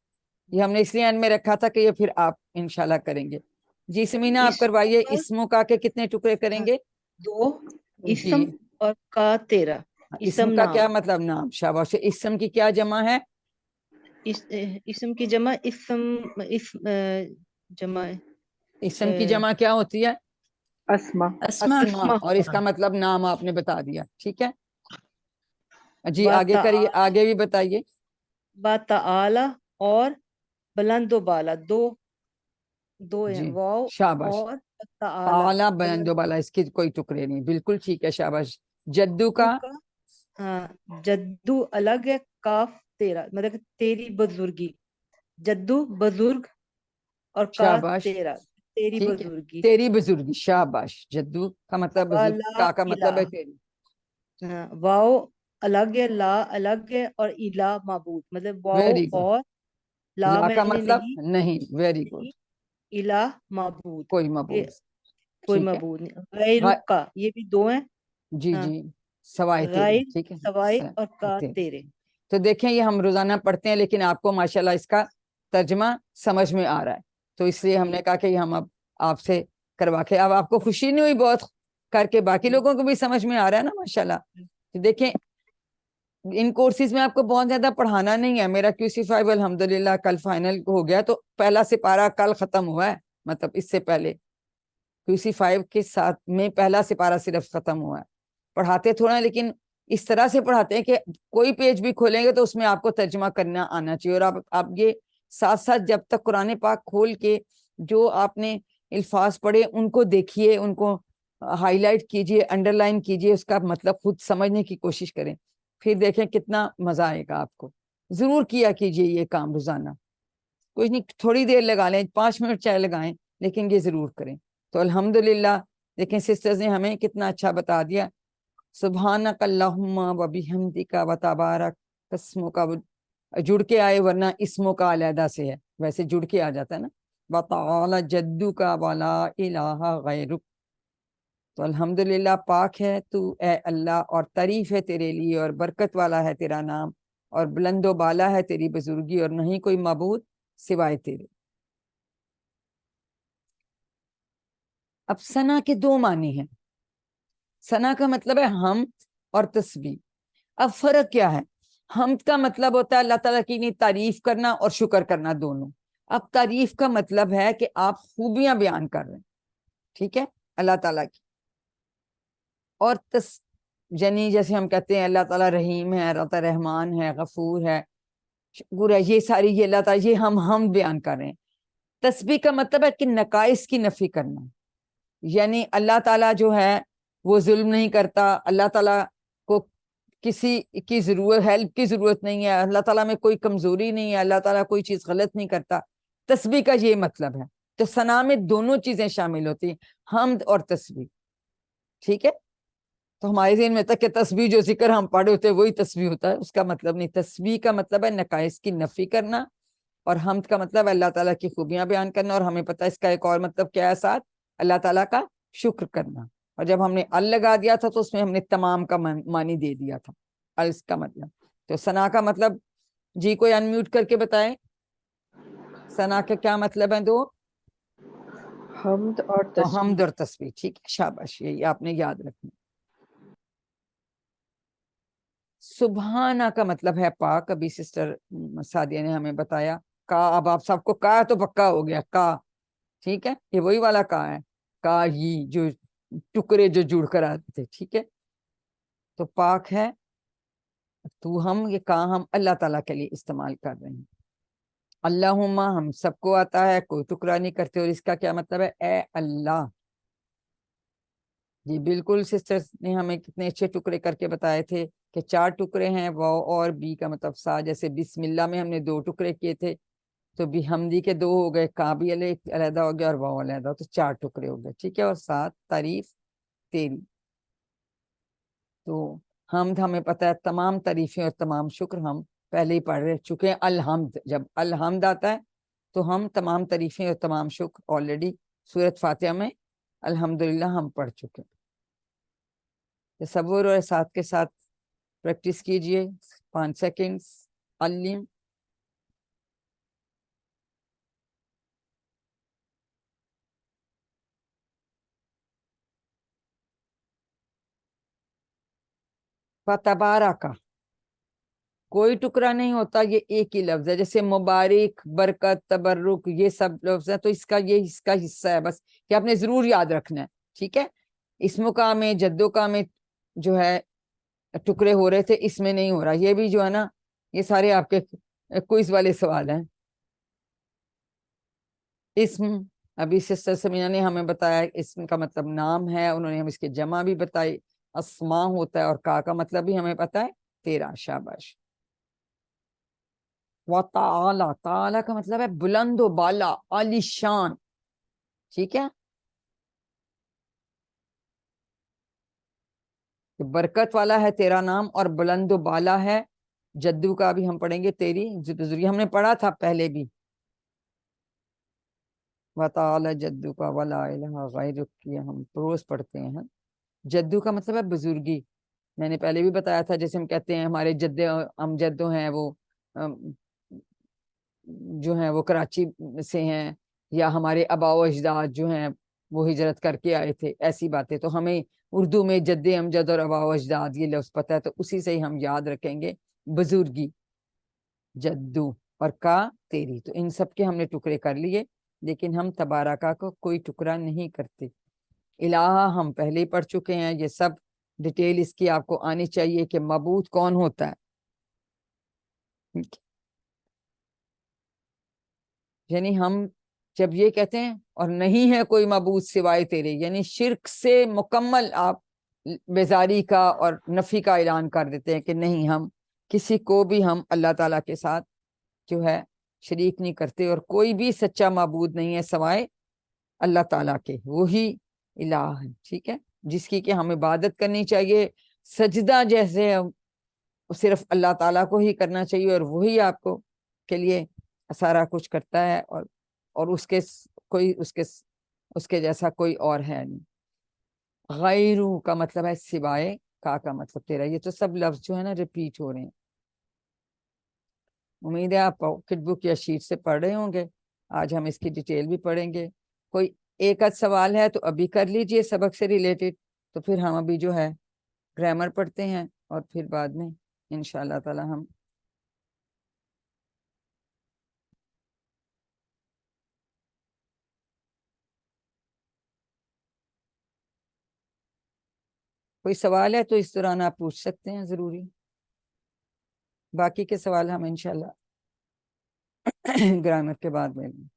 یہ ہم نے اس لیے اینڈ میں رکھا تھا کہ یہ پھر آپ انشاءاللہ کریں گے. جی سمینہ آپ اسم کروائیے. کا اسموں کا کے کتنے ٹکڑے کریں گے؟ 2، جی اسم اور کا 13. اسم اسم کا نام. کیا مطلب؟ نام. شاباش. اسم کی کیا جمع ہے؟ اسم کی جمع اسم جمع اسم کی جمع کیا ہوتی ہے؟ اسما. اسما. اسما. اور اس کا مطلب نام آپ نے بتا دیا، ٹھیک ہے. جی و آگے کریے، آگے بھی بتائیے. تعالی اور بلند و بالا، دو ہیں، جی واو شاباش. اور تعالی اعلیٰ بلند بلند و بالا، اس کے کوئی ٹکڑے نہیں، بالکل ٹھیک ہے. شاباش. جدو کا؟ ہاں جدو الگ ہے، کاف 13 مطلب کہ تیری بزرگی. جدو بزرگ، اور کا شاباش 13 تیری ٹھیک ہے. بزرگی. تیری بزرگی. شاباش. جدو کا مطلب بزرگ، لا کا مطلب الہ، ہے تیری. ہاں واو الگ ہے، لا الگ ہے، اور الہ معبود مطلب واو ویری گڈ. اور لا لا میں کا نے مطلب نہیں، نہیں. Very good. الہ معبود. کوئی یہ معبود. کوئی ٹھیک ہے. معبود نہیں. غیر غ- کا یہ بھی 2 ہیں. جی ہاں جی سوائے تیرے، غیر ٹھیک ہے. سوائے اور کا تیرے. تیرے. تو دیکھیں یہ ہم روزانہ پڑھتے ہیں، لیکن آپ کو ماشاءاللہ اس کا ترجمہ سمجھ میں آ رہا ہے. تو اس لیے ہم نے کہا کہ یہ ہم اب آپ سے کروا کے. اب آپ کو خوشی نہیں ہوئی بہت کر کے؟ باقی لوگوں کو بھی سمجھ میں آ رہا ہے نا ماشاءاللہ. دیکھیں ان کورسز میں آپ کو بہت زیادہ پڑھانا نہیں ہے. میرا QC5 الحمدللہ کل فائنل ہو گیا، تو پہلا سپارہ کل ختم ہوا ہے، مطلب اس سے پہلے QC5 کے ساتھ میں پہلا سپارہ صرف ختم ہوا ہے. پڑھاتے تھوڑا، لیکن اس طرح سے پڑھاتے ہیں کہ کوئی پیج بھی کھولیں گے تو اس میں آپ کو ترجمہ کرنا آنا چاہیے. اور آپ یہ ساتھ ساتھ جب تک قرآن پاک کھول کے جو آپ نے الفاظ پڑھے ان کو دیکھیے، ان کو ہائی لائٹ کیجیے، انڈر لائن کیجیے، اس کا مطلب خود سمجھنے کی کوشش کریں. پھر دیکھیں کتنا مزہ آئے گا آپ کو. ضرور کیا کیجیے یہ کام روزانہ. کچھ نہیں، تھوڑی دیر لگا لیں، 5 منٹ چاہے لگائیں، لیکن یہ ضرور کریں. تو الحمدللہ دیکھیں سسٹرز نے ہمیں کتنا اچھا بتا دیا. سبحانک اللہم و بحمدک و تبارک اسمک. جڑ کے آئے، ورنہ اسموں کا علیحدہ سے ہے، ویسے جڑ کے آ جاتا ہے نا. وتعالی جدک ولا الہ غیرک. تو الحمدللہ پاک ہے تو اے اللہ، اور تعریف ہے تیرے لیے، اور برکت والا ہے تیرا نام، اور بلند و بالا ہے تیری بزرگی، اور نہیں کوئی معبود سوائے تیرے. اب ثنا کے 2 معنی ہیں. ثنا کا مطلب ہے حمد اور تسبیح. اب فرق کیا ہے؟ حمد کا مطلب ہوتا ہے اللہ تعالیٰ کی تعریف کرنا اور شکر کرنا دونوں. اب تعریف کا مطلب ہے کہ آپ خوبیاں بیان کر رہے ہیں، ٹھیک ہے، اللہ تعالیٰ کی. اور یعنی جیسے ہم کہتے ہیں اللہ تعالیٰ رحیم ہے، اللہ تعالیٰ رحمان ہے، غفور ہے، شکور ہے، یہ ساری یہ اللہ تعالیٰ، یہ ہم بیان کر رہے ہیں. تسبیح کا مطلب ہے کہ نقائص کی نفی کرنا، یعنی اللہ تعالیٰ جو ہے وہ ظلم نہیں کرتا، اللہ تعالیٰ کو کسی کی ہیلپ کی ضرورت نہیں ہے، اللہ تعالیٰ میں کوئی کمزوری نہیں ہے، اللہ تعالیٰ کوئی چیز غلط نہیں کرتا. تسبیح کا یہ مطلب ہے. تو ثنا میں دونوں چیزیں شامل ہوتی ہیں، حمد اور تسبیح، ٹھیک ہے. تو ہمارے ذہن میں تک کہ تسبیح جو ذکر ہم پڑھے ہوتے ہیں وہی تسبیح ہوتا ہے، اس کا مطلب نہیں. تسبیح کا مطلب ہے نقائص کی نفی کرنا، اور حمد کا مطلب ہے اللہ تعالیٰ کی خوبیاں بیان کرنا. اور ہمیں پتہ ہے اس کا ایک اور مطلب کیا ہے ساتھ، اللہ تعالیٰ کا شکر کرنا. اور جب ہم نے ال لگا دیا تھا تو اس میں ہم نے تمام کا معنی دے دیا تھا. الس کا مطلب تو ثنا کا مطلب، جی کوئی انمیوٹ کر کے بتائے ثنا کا کیا مطلب ہے؟ دو حمد اور تو تسبیح. حمد اور تسبیح. ٹھیک ہے، شاباش، یہی آپ نے یاد رکھنا. سبحانہ کا مطلب ہے پاک. ابھی سسٹر سعدیہ نے ہمیں بتایا کا. اب آپ سب کو کا تو پکا ہو گیا کا. ٹھیک ہے، یہ وہی والا کا ہے، کا ہی جو ٹکڑے جو جڑ کر آتے تھے. ٹھیک ہے، تو پاک ہے تو ہم یہ کا ہم اللہ تعالیٰ کے لیے استعمال کر رہے ہیں. اللہم ہم سب کو آتا ہے، کوئی ٹکڑا نہیں کرتے. اور اس کا کیا مطلب ہے؟ اے اللہ. جی بالکل، سسٹر نے ہمیں کتنے اچھے ٹکڑے کر کے بتائے تھے کہ 4 ٹکڑے ہیں. واو اور بی کا مطلب سا. جیسے بسم اللہ میں ہم نے 2 ٹکڑے کیے تھے تو بھی حمدی کے 2 ہو گئے، کا بھی علیحدہ ہو گیا اور واو علیحدہ، تو 4 ٹکڑے ہو گئے. ٹھیک ہے، اور 7 تعریف تیری. تو حمد ہمیں پتہ ہے تمام تعریفیں اور تمام شکر ہم پہلے ہی پڑھ رہے چکے ہیں. الحمد، جب الحمد آتا ہے تو ہم تمام تعریفیں اور تمام شکر آلریڈی سورۃ فاتحہ میں الحمدللہ ہم پڑھ چکے ہیں. تصور اور احساس کے ساتھ پریکٹس کیجئے. 5 سیکنڈز. علم فتبارک، کوئی ٹکڑا نہیں ہوتا، یہ ایک ہی لفظ ہے. جیسے مبارک، برکت، تبرک، یہ سب لفظ ہیں تو اس کا حصہ ہے بس، کہ آپ نے ضرور یاد رکھنا ہے. ٹھیک ہے، اسم کا میں جدو کا میں جو ہے ٹکڑے ہو رہے تھے، اس میں نہیں ہو رہا. یہ بھی جو ہے نا، یہ سارے آپ کے کوئز والے سوال ہیں. اسم، ابھی سسٹر سمینا نے ہمیں بتایا اسم کا مطلب نام ہے، انہوں نے ہم اس کے جمع بھی بتائی. اسماء ہوتا ہے، اور کا مطلب بھی ہمیں پتہ ہے 13. شاباش. وَتَعَالَى، تعالی کا مطلب ہے بلند و بالا، عالی شان. ٹھیک ہے، برکت والا ہے تیرا نام، اور بلند و بالا ہے. جدو کا بھی ہم پڑھیں گے، تیری بزرگی ہم نے پڑھا تھا پہلے بھی. وَتَعَالَى جدو کا وَلَا إِلَهَ غَيْرُكَ، یہ ہم روز پڑھتے ہیں. جدو کا مطلب ہے بزرگی. میں نے پہلے بھی بتایا تھا، جیسے ہم کہتے ہیں ہمارے جد امجد ہیں وہ جو ہیں وہ کراچی سے ہیں، یا ہمارے آبا و اجداد جو ہیں وہ ہجرت کر کے آئے تھے، ایسی باتیں. تو ہمیں اردو میں جد امجد اور آبا و اجداد یہ لفظ پتہ ہے، تو اسی سے ہی ہم یاد رکھیں گے بزرگی. جدو اور کا تیری، تو ان سب کے ہم نے ٹکڑے کر لیے. لیکن ہم تبارکہ کو کوئی ٹکڑا نہیں کرتے. الہ ہم پہلے ہی پڑھ چکے ہیں، یہ سب ڈیٹیل اس کی آپ کو آنی چاہیے کہ معبود کون ہوتا ہے. یعنی ہم جب یہ کہتے ہیں اور نہیں ہے کوئی معبود سوائے تیرے، یعنی شرک سے مکمل آپ بیزاری کا اور نفی کا اعلان کر دیتے ہیں کہ نہیں، ہم کسی کو بھی ہم اللہ تعالیٰ کے ساتھ جو ہے شریک نہیں کرتے، اور کوئی بھی سچا معبود نہیں ہے سوائے اللہ تعالیٰ کے. وہی الہ ہے. ٹھیک ہے، جس کی کہ ہم عبادت کرنی چاہیے. سجدہ جیسے صرف اللہ تعالیٰ کو ہی کرنا چاہیے، اور وہی آپ کو کے لیے سارا کچھ کرتا ہے، اور اس کے جیسا کوئی اور ہے نہیں. غیرو کا مطلب ہے سوائے، کا مطلب تیرا. یہ تو سب لفظ جو ہے نا ریپیٹ ہو رہے ہیں. امید ہے آپ پاکٹ بک یا شیٹ سے پڑھ رہے ہوں گے. آج ہم اس کی ڈیٹیل بھی پڑھیں گے. کوئی ایک آدھ سوال ہے تو ابھی کر لیجئے سبق سے ریلیٹڈ، تو پھر ہم ابھی جو ہے گرامر پڑھتے ہیں، اور پھر بعد میں انشاءاللہ تعالی ہم کوئی سوال ہے تو اس دوران آپ پوچھ سکتے ہیں ضروری. باقی کے سوال ہم انشاءاللہ گرامر کے بعد میں لیں.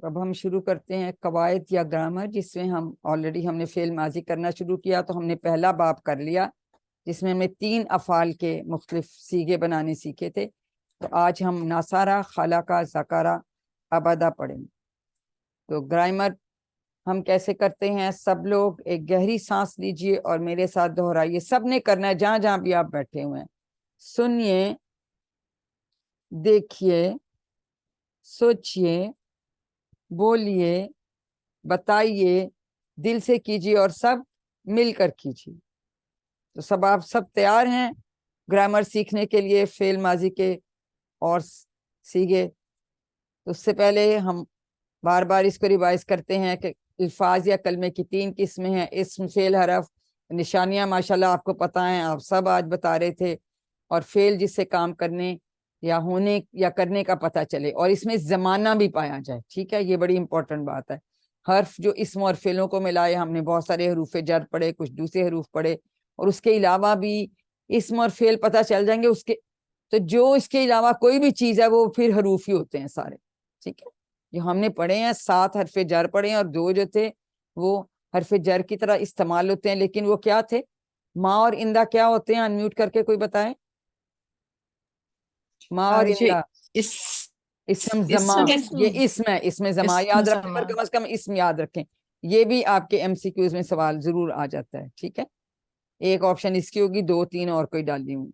اب ہم شروع کرتے ہیں قواعد یا گرامر، جس میں ہم نے فعل ماضی کرنا شروع کیا تو ہم نے پہلا باب کر لیا جس میں ہمیں 3 افعال کے مختلف سیغے بنانے سیکھے تھے. تو آج ہم ناصارہ، خلقہ، ذکرہ، ابدا پڑھیں. تو گرامر ہم کیسے کرتے ہیں؟ سب لوگ ایک گہری سانس لیجئے اور میرے ساتھ دہرائیے. سب نے کرنا ہے جہاں جہاں بھی آپ بیٹھے ہوئے ہیں. سنیے، دیکھیے، سوچئے، بولیے، بتائیے، دل سے کیجیے اور سب مل کر کیجیے. تو آپ سب تیار ہیں گرامر سیکھنے کے لیے، فعل ماضی کے اور سیگے؟ تو اس سے پہلے ہم بار بار اس کو ریوائز کرتے ہیں کہ الفاظ یا کلمے کی 3 قسمیں ہیں: اسم، فعل، حرف. نشانیاں ماشاءاللہ آپ کو پتہ ہیں، آپ سب آج بتا رہے تھے. اور فعل جس سے کام کرنے یا ہونے یا کرنے کا پتہ چلے اور اس میں زمانہ بھی پایا جائے. ٹھیک ہے، یہ بڑی امپورٹنٹ بات ہے. حرف جو اسم اور فعلوں کو ملائے، ہم نے بہت سارے حروف جر پڑھے، کچھ دوسرے حروف پڑھے، اور اس کے علاوہ بھی اسم اور فعل پتہ چل جائیں گے اس کے. تو جو اس کے علاوہ کوئی بھی چیز ہے وہ پھر حروف ہی ہوتے ہیں سارے. ٹھیک ہے، جو ہم نے پڑھے ہیں 7 حرف جر پڑھے ہیں، اور 2 جو تھے وہ حرف جر کی طرح استعمال ہوتے ہیں، لیکن وہ کیا تھے؟ ماں اور اندہ. کیا ہوتے ہیں؟ انمیوٹ کر کے کوئی بتائیں. ماں اور یہ اندہ. اس اسم، زما. یہ اسم ہے، اسم زما یاد رکھیں، پر کم از کم اسم یاد رکھیں. یہ بھی آپ کے MCQs میں سوال ضرور آ جاتا ہے. ٹھیک ہے، ایک آپشن اس کی ہوگی، 2 3 اور کوئی ڈال دی ہوں.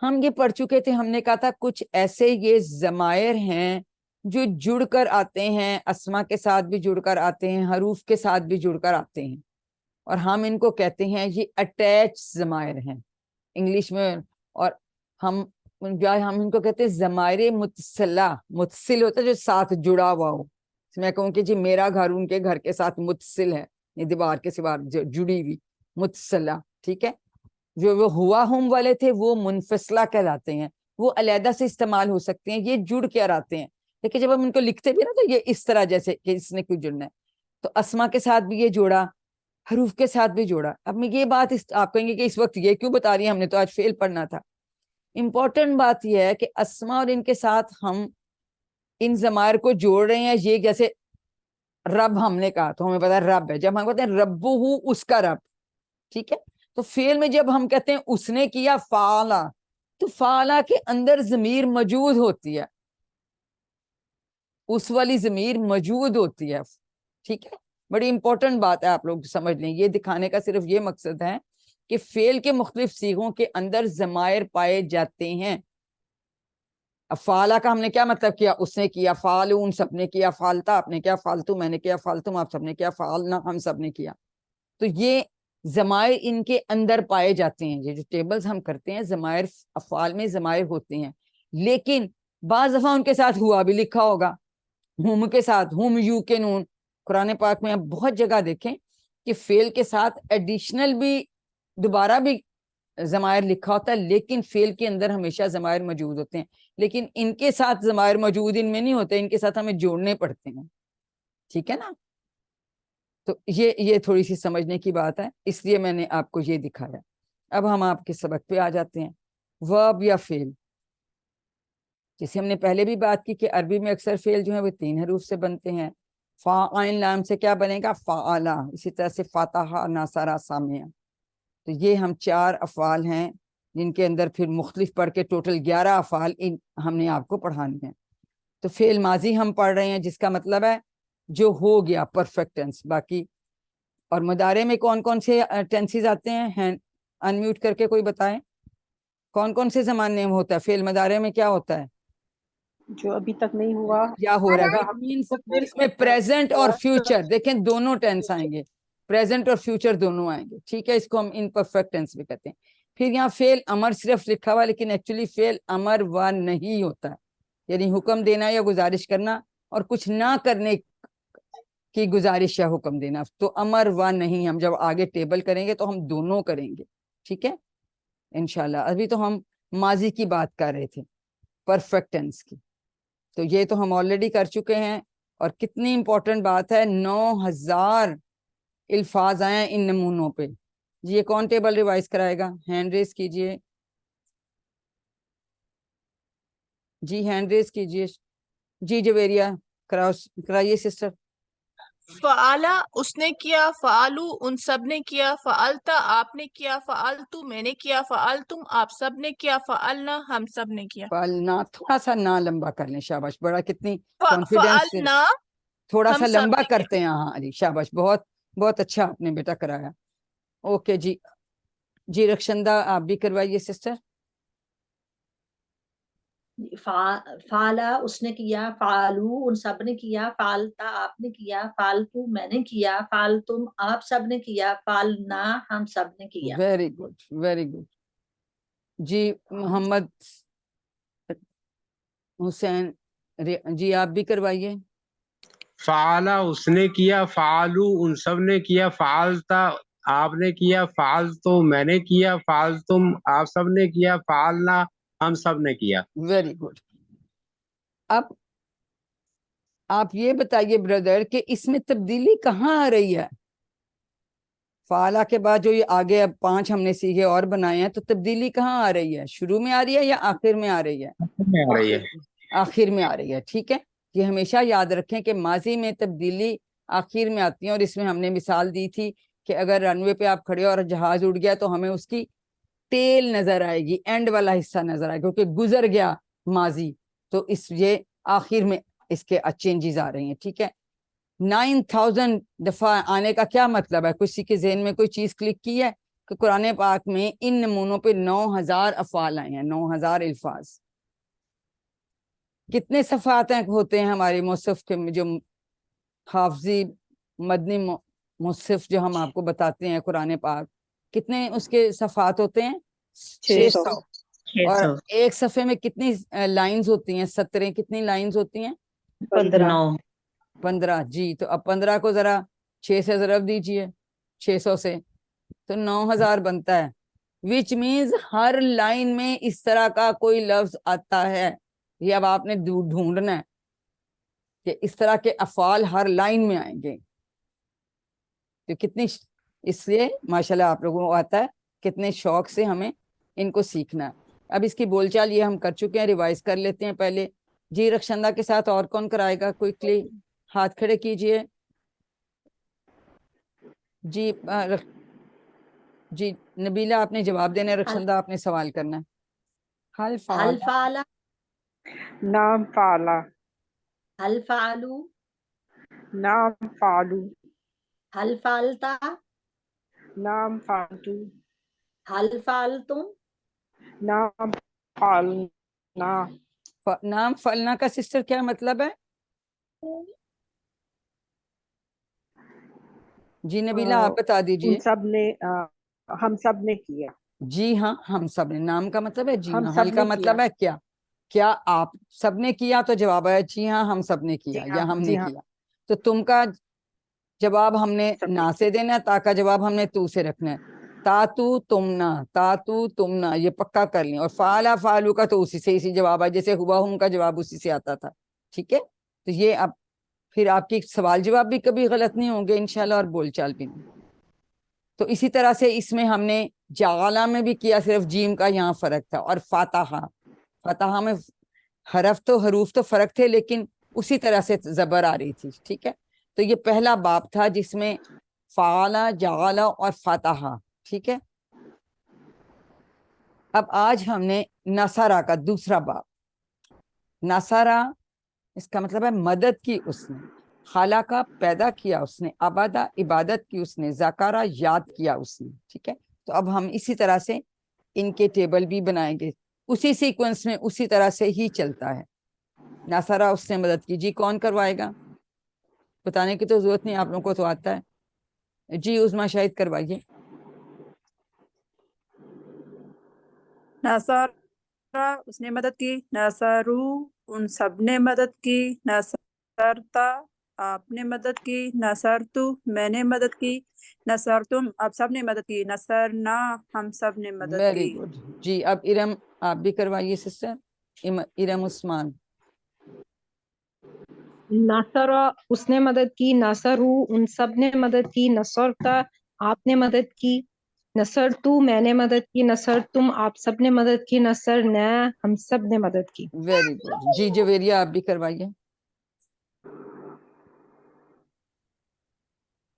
ہم یہ پڑھ چکے تھے، ہم نے کہا تھا کچھ ایسے یہ ضمائر ہیں جو جڑ کر آتے ہیں، اسما کے ساتھ بھی جڑ کر آتے ہیں، حروف کے ساتھ بھی جڑ کر آتے ہیں، اور ہم ان کو کہتے ہیں یہ اٹیچ ضمائر ہیں انگلش میں. اور ہم ان کو کہتے ہیں ضمائر متصلہ. متصل ہوتا ہے جو ساتھ جڑا ہوا ہو. میں کہوں کہ جی میرا گھر ان کے گھر کے ساتھ متصل ہے، یہ دیوار کے سوا جڑی ہوئی، متصلہ. ٹھیک ہے، جو وہ ہوا ہم والے تھے وہ منفصلہ کہلاتے ہیں، وہ علیحدہ سے استعمال ہو سکتے ہیں، یہ جڑ کے آتے ہیں. لیکن جب ہم ان کو لکھتے بھی نا تو یہ اس طرح جیسے کہ اس نے کوئی جڑنا ہے. تو اسما کے ساتھ بھی یہ جوڑا، حروف کے ساتھ بھی جوڑا. اب میں یہ بات آپ کہیں گے کہ اس وقت یہ کیوں بتا رہی ہیں، ہم نے تو آج فعل پڑھنا تھا. امپورٹنٹ بات یہ ہے کہ اسما اور ان کے ساتھ ہم ان ضمائر کو جوڑ رہے ہیں. یہ جیسے رب ہم نے کہا تو ہمیں پتا رب ہے، جب ہم کہتے ہیں ربو ہوں اس کا رب. ٹھیک ہے، تو فعل میں جب ہم کہتے ہیں اس نے کیا فعلا، تو فعلا کے اندر ضمیر موجود ہوتی ہے، اس والی ضمیر موجود ہوتی ہے. ٹھیک ہے، بڑی امپورٹنٹ بات ہے، آپ لوگ سمجھ لیں. یہ دکھانے کا صرف یہ مقصد ہے کہ فعل کے مختلف صیغوں کے اندر ضمائر پائے جاتے ہیں. فعلا کا ہم نے کیا مطلب کیا؟ اس نے کیا. فعلون سب نے کیا. فعلتا آپ نے کیا. فالتو میں نے کیا. فالتم آپ سب نے کیا. فعلنا ہم سب نے کیا. تو یہ ضمائر ان کے اندر پائے جاتے ہیں. یہ جو ٹیبلز ہم کرتے ہیں ضمائر، افعال میں ضمائر ہوتے ہیں، لیکن بعض دفعہ ان کے ساتھ ہوا بھی لکھا ہوگا، ہم کے ساتھ، ہم یو کے نون. قرآن پاک میں آپ بہت جگہ دیکھیں کہ فعل کے ساتھ ایڈیشنل بھی دوبارہ بھی ضمائر لکھا ہوتا ہے، لیکن فعل کے اندر ہمیشہ ضمائر موجود ہوتے ہیں. لیکن ان کے ساتھ ضمائر موجود ان میں نہیں ہوتے، ان کے ساتھ ہمیں جوڑنے پڑتے ہیں. ٹھیک ہے نا؟ تو یہ تھوڑی سی سمجھنے کی بات ہے، اس لیے میں نے آپ کو یہ دکھایا. اب ہم آپ کے سبق پہ آ جاتے ہیں. ورب یا فعل، جسے ہم نے پہلے بھی بات کی کہ عربی میں اکثر فعل جو ہیں وہ 3 حروف سے بنتے ہیں. فا عین لام سے کیا بنے گا؟ فعلا. اسی طرح سے فاتحہ، ناصرہ، سامعہ. تو یہ ہم 4 افعال ہیں جن کے اندر پھر مختلف پڑھ کے ٹوٹل 11 افعال ہم نے آپ کو پڑھانے ہیں. تو فعل ماضی ہم پڑھ رہے ہیں جس کا مطلب ہے جو ہو گیا، پرفیکٹ ٹینس. باقی اور مضارع میں کون کون سے ٹینسز آتے ہیں؟ انمیوٹ کر کے کوئی بتائیں کون کون سے زمانے میں ہوتا ہے فعل مضارع میں؟ کیا ہوتا ہے جو ابھی تک نہیں ہوا یا ہو رہا ہے؟ اس میں پریزنٹ اور فیوچر دیکھیں، دونوں ٹینس آئیں گے، پریزنٹ اور فیوچر دونوں آئیں گے. ٹھیک ہے، اس کو ہم ان پرفیکٹ ٹینس بھی کہتے ہیں. پھر یہاں فعل امر صرف لکھا ہوا، لیکن ایکچولی فعل امر و نہیں ہوتا ہے، یعنی حکم دینا یا گزارش کرنا اور کچھ نہ کرنے کی گزارش یا حکم دینا. تو امر و نہیں ہم جب آگے ٹیبل کریں گے تو ہم دونوں کریں گے. ٹھیک ہے انشاءاللہ. ابھی تو ہم ماضی کی بات کر رہے تھے، پرفیکٹ ٹینس کی. تو یہ تو ہم آلریڈی کر چکے ہیں. اور کتنی امپورٹنٹ بات ہے، 9000 الفاظ آئے ہیں ان نمونوں پہ. جی یہ کون ٹیبل ریوائز کرائے گا؟ ہینڈ ریز کیجئے. جی ہینڈ ریز کیجئے. جی جویریہ کرائیے سسٹر. فعلا اس نے کیا، فعلو ان سب نے کیا، فعلتا آپ نے کیا، فعلتو میں نے کیا، فعلتم آپ سب نے کیا، فعلنا ہم سب نے کیا. فعلنا تھوڑا سا نہ لمبا کر لیں. شاباش, بڑا کتنی کانفیڈینس سے فعلنا تھوڑا ہم سا سب لمبا نے کیا. کرتے ہیں. ہاں جی شاباش, بہت بہت اچھا آپ نے بیٹا کرایا. اوکے جی. جی رخشندہ آپ بھی کروائیے سسٹر. فعلا اس نے کیا، فعلو ان سب نے کیا، فعلتا آپ نے کیا، فعلتو میں نے کیا، فعلتم آپ سب نے کیا، فعلنا ہم سب نے کیا. Very good very good. جی محمد حسین جی آپ بھی کروائیے. فعلا اس نے کیا، فعلو ان سب نے کیا، فعلتا آپ نے کیا، فعلتو میں نے کیا، فعلتم آپ سب نے کیا، فعلنا ہم سب نے کیا. Very good. اب آپ یہ بتائیے بردر کہ اس میں تبدیلی کہاں آ رہی ہے؟ فعلا کے بعد جو یہ آگے اب 5 ہم نے سیکھے اور بنائے ہیں, تو تبدیلی کہاں آ رہی ہے؟ شروع میں آ رہی ہے یا آخر میں آ رہی ہے؟ میں آ رہی ہے. آخر میں آ رہی ہے. ٹھیک ہے, یہ ہمیشہ یاد رکھیں کہ ماضی میں تبدیلی آخر میں آتی ہے. اور اس میں ہم نے مثال دی تھی کہ اگر رن وے پہ آپ کھڑے اور جہاز اڑ گیا تو ہمیں اس کی ٹیل نظر آئے گی, اینڈ والا حصہ نظر آئے گا, کیونکہ گزر گیا ماضی. تو اس یہ آخر میں اس کے چینجز آ رہی ہیں. ٹھیک ہے, 9000 دفعہ آنے کا کیا مطلب ہے؟ کسی کے ذہن میں کوئی چیز کلک کی ہے کہ قرآن پاک میں ان نمونوں پہ 9000 افعال آئے ہیں, 9000 الفاظ. کتنے صفحات ہوتے ہیں ہمارے مصحف کے جو حافظی مدنی مصحف جو ہم آپ کو بتاتے ہیں قرآن پاک, کتنے اس کے صفحات ہوتے ہیں؟ 600. اور ایک صفحے میں کتنی لائنز ہوتی ہیں؟ 17. کتنی لائنز ہوتی ہیں؟ 15. جی تو اب 15 کو ذرا 6 سے ضرب دیجئے, 600 سے, تو 9000 بنتا ہے. وچ مینز ہر لائن میں اس طرح کا کوئی لفظ آتا ہے. یہ اب آپ نے ڈھونڈنا ہے کہ اس طرح کے افعال ہر لائن میں آئیں گے. تو کتنی اس لیے ماشاءاللہ آپ لوگوں کو آتا ہے, کتنے شوق سے ہمیں ان کو سیکھنا ہے. اب اس کی بول چال یہ ہم کر چکے ہیں, ریوائز کر لیتے ہیں پہلے. جی رخشندہ کے ساتھ اور کون کرائے گا؟ کوئکلی ہاتھ کھڑے کیجئے. جی جی نبیلہ آپ نے جواب دینا ہے, رخشندہ آپ نے سوال کرنا ہے. حل فعلا، نام فعلا، حل فعلو، نام فعلو، حل فعلتا، نام فعلتو، حل فعلتم، نام فعلنا. نام فلنا کا سسٹر کیا مطلب ہے؟ جی نبیلہ آپ بتا دیجئے. ان سب نے ہم سب نے کیا. جی ہاں ہم سب نے. نام کا مطلب ہے جی ہم ہاں, سب حل کا نے مطلب ہے کیا. کیا آپ سب نے کیا؟ تو جواب ہے جی ہاں ہم سب نے کیا, جی یا ہاں، ہم نے جی ہاں، کیا. تو تم کا جواب ہم نے سب نے نا سے دینا ہے, تا کا جواب ہم نے تو سے رکھنا ہے. تا تو تمنا, تا تو تمنا, یہ پکا کر لیں. اور فعلا فعلو کا تو اسی سے اسی جواب ہے, جیسے ہوا ہم کا جواب اسی سے آتا تھا. ٹھیک ہے, تو یہ اب پھر آپ کی سوال جواب بھی کبھی غلط نہیں ہوں گے انشاءاللہ, اور بول چال بھی نہیں. تو اسی طرح سے اس میں ہم نے جعلا میں بھی کیا, صرف جیم کا یہاں فرق تھا. اور فاتحہ, فاتحہ میں حروف تو فرق تھے, لیکن اسی طرح سے زبر آ رہی تھی. ٹھیک ہے, تو یہ پہلا باب تھا جس میں فعلا, جعلا اور فاتحہ. ٹھیک ہے, اب آج ہم نے نصرہ کا دوسرا باب. نصرہ اس کا مطلب ہے مدد کی اس نے, خالقہ پیدا کیا اس نے, عبادہ عبادت کی اس نے, ذکرہ یاد کیا اس نے. ٹھیک ہے, تو اب ہم اسی طرح سے ان کے ٹیبل بھی بنائیں گے, اسی سیکوینس میں, اسی طرح سے ہی چلتا ہے. نصرہ اس نے مدد کی. جی کون کروائے گا؟ بتانے کی تو ضرورت نہیں, آپ لوگوں کو تو آتا ہے. جی عظمیٰ شاہد کروائیے. نصارہ اس نے مدد کی، نصرو ان سب نے مدد کی، نصرتا آپ نے مدد کی، نصرتو میں نے مدد کی، نصرتم آپ سب نے مدد کی، نصرنا ہم سب نے مدد ویری کی۔ گڈ. جی اب ارم آپ بھی کروائیے سسٹر, ارم عثمان. نصرہ اس نے مدد کی، نصرو ان سب نے مدد کی، نصرتا آپ نے مدد کی، نصرتو میں نے مدد کی، نصرتم آپ سب نے مدد کی، نصرنا ہم سب نے مدد کی۔ Very good. جی جویریہ آپ بھی کروائیے.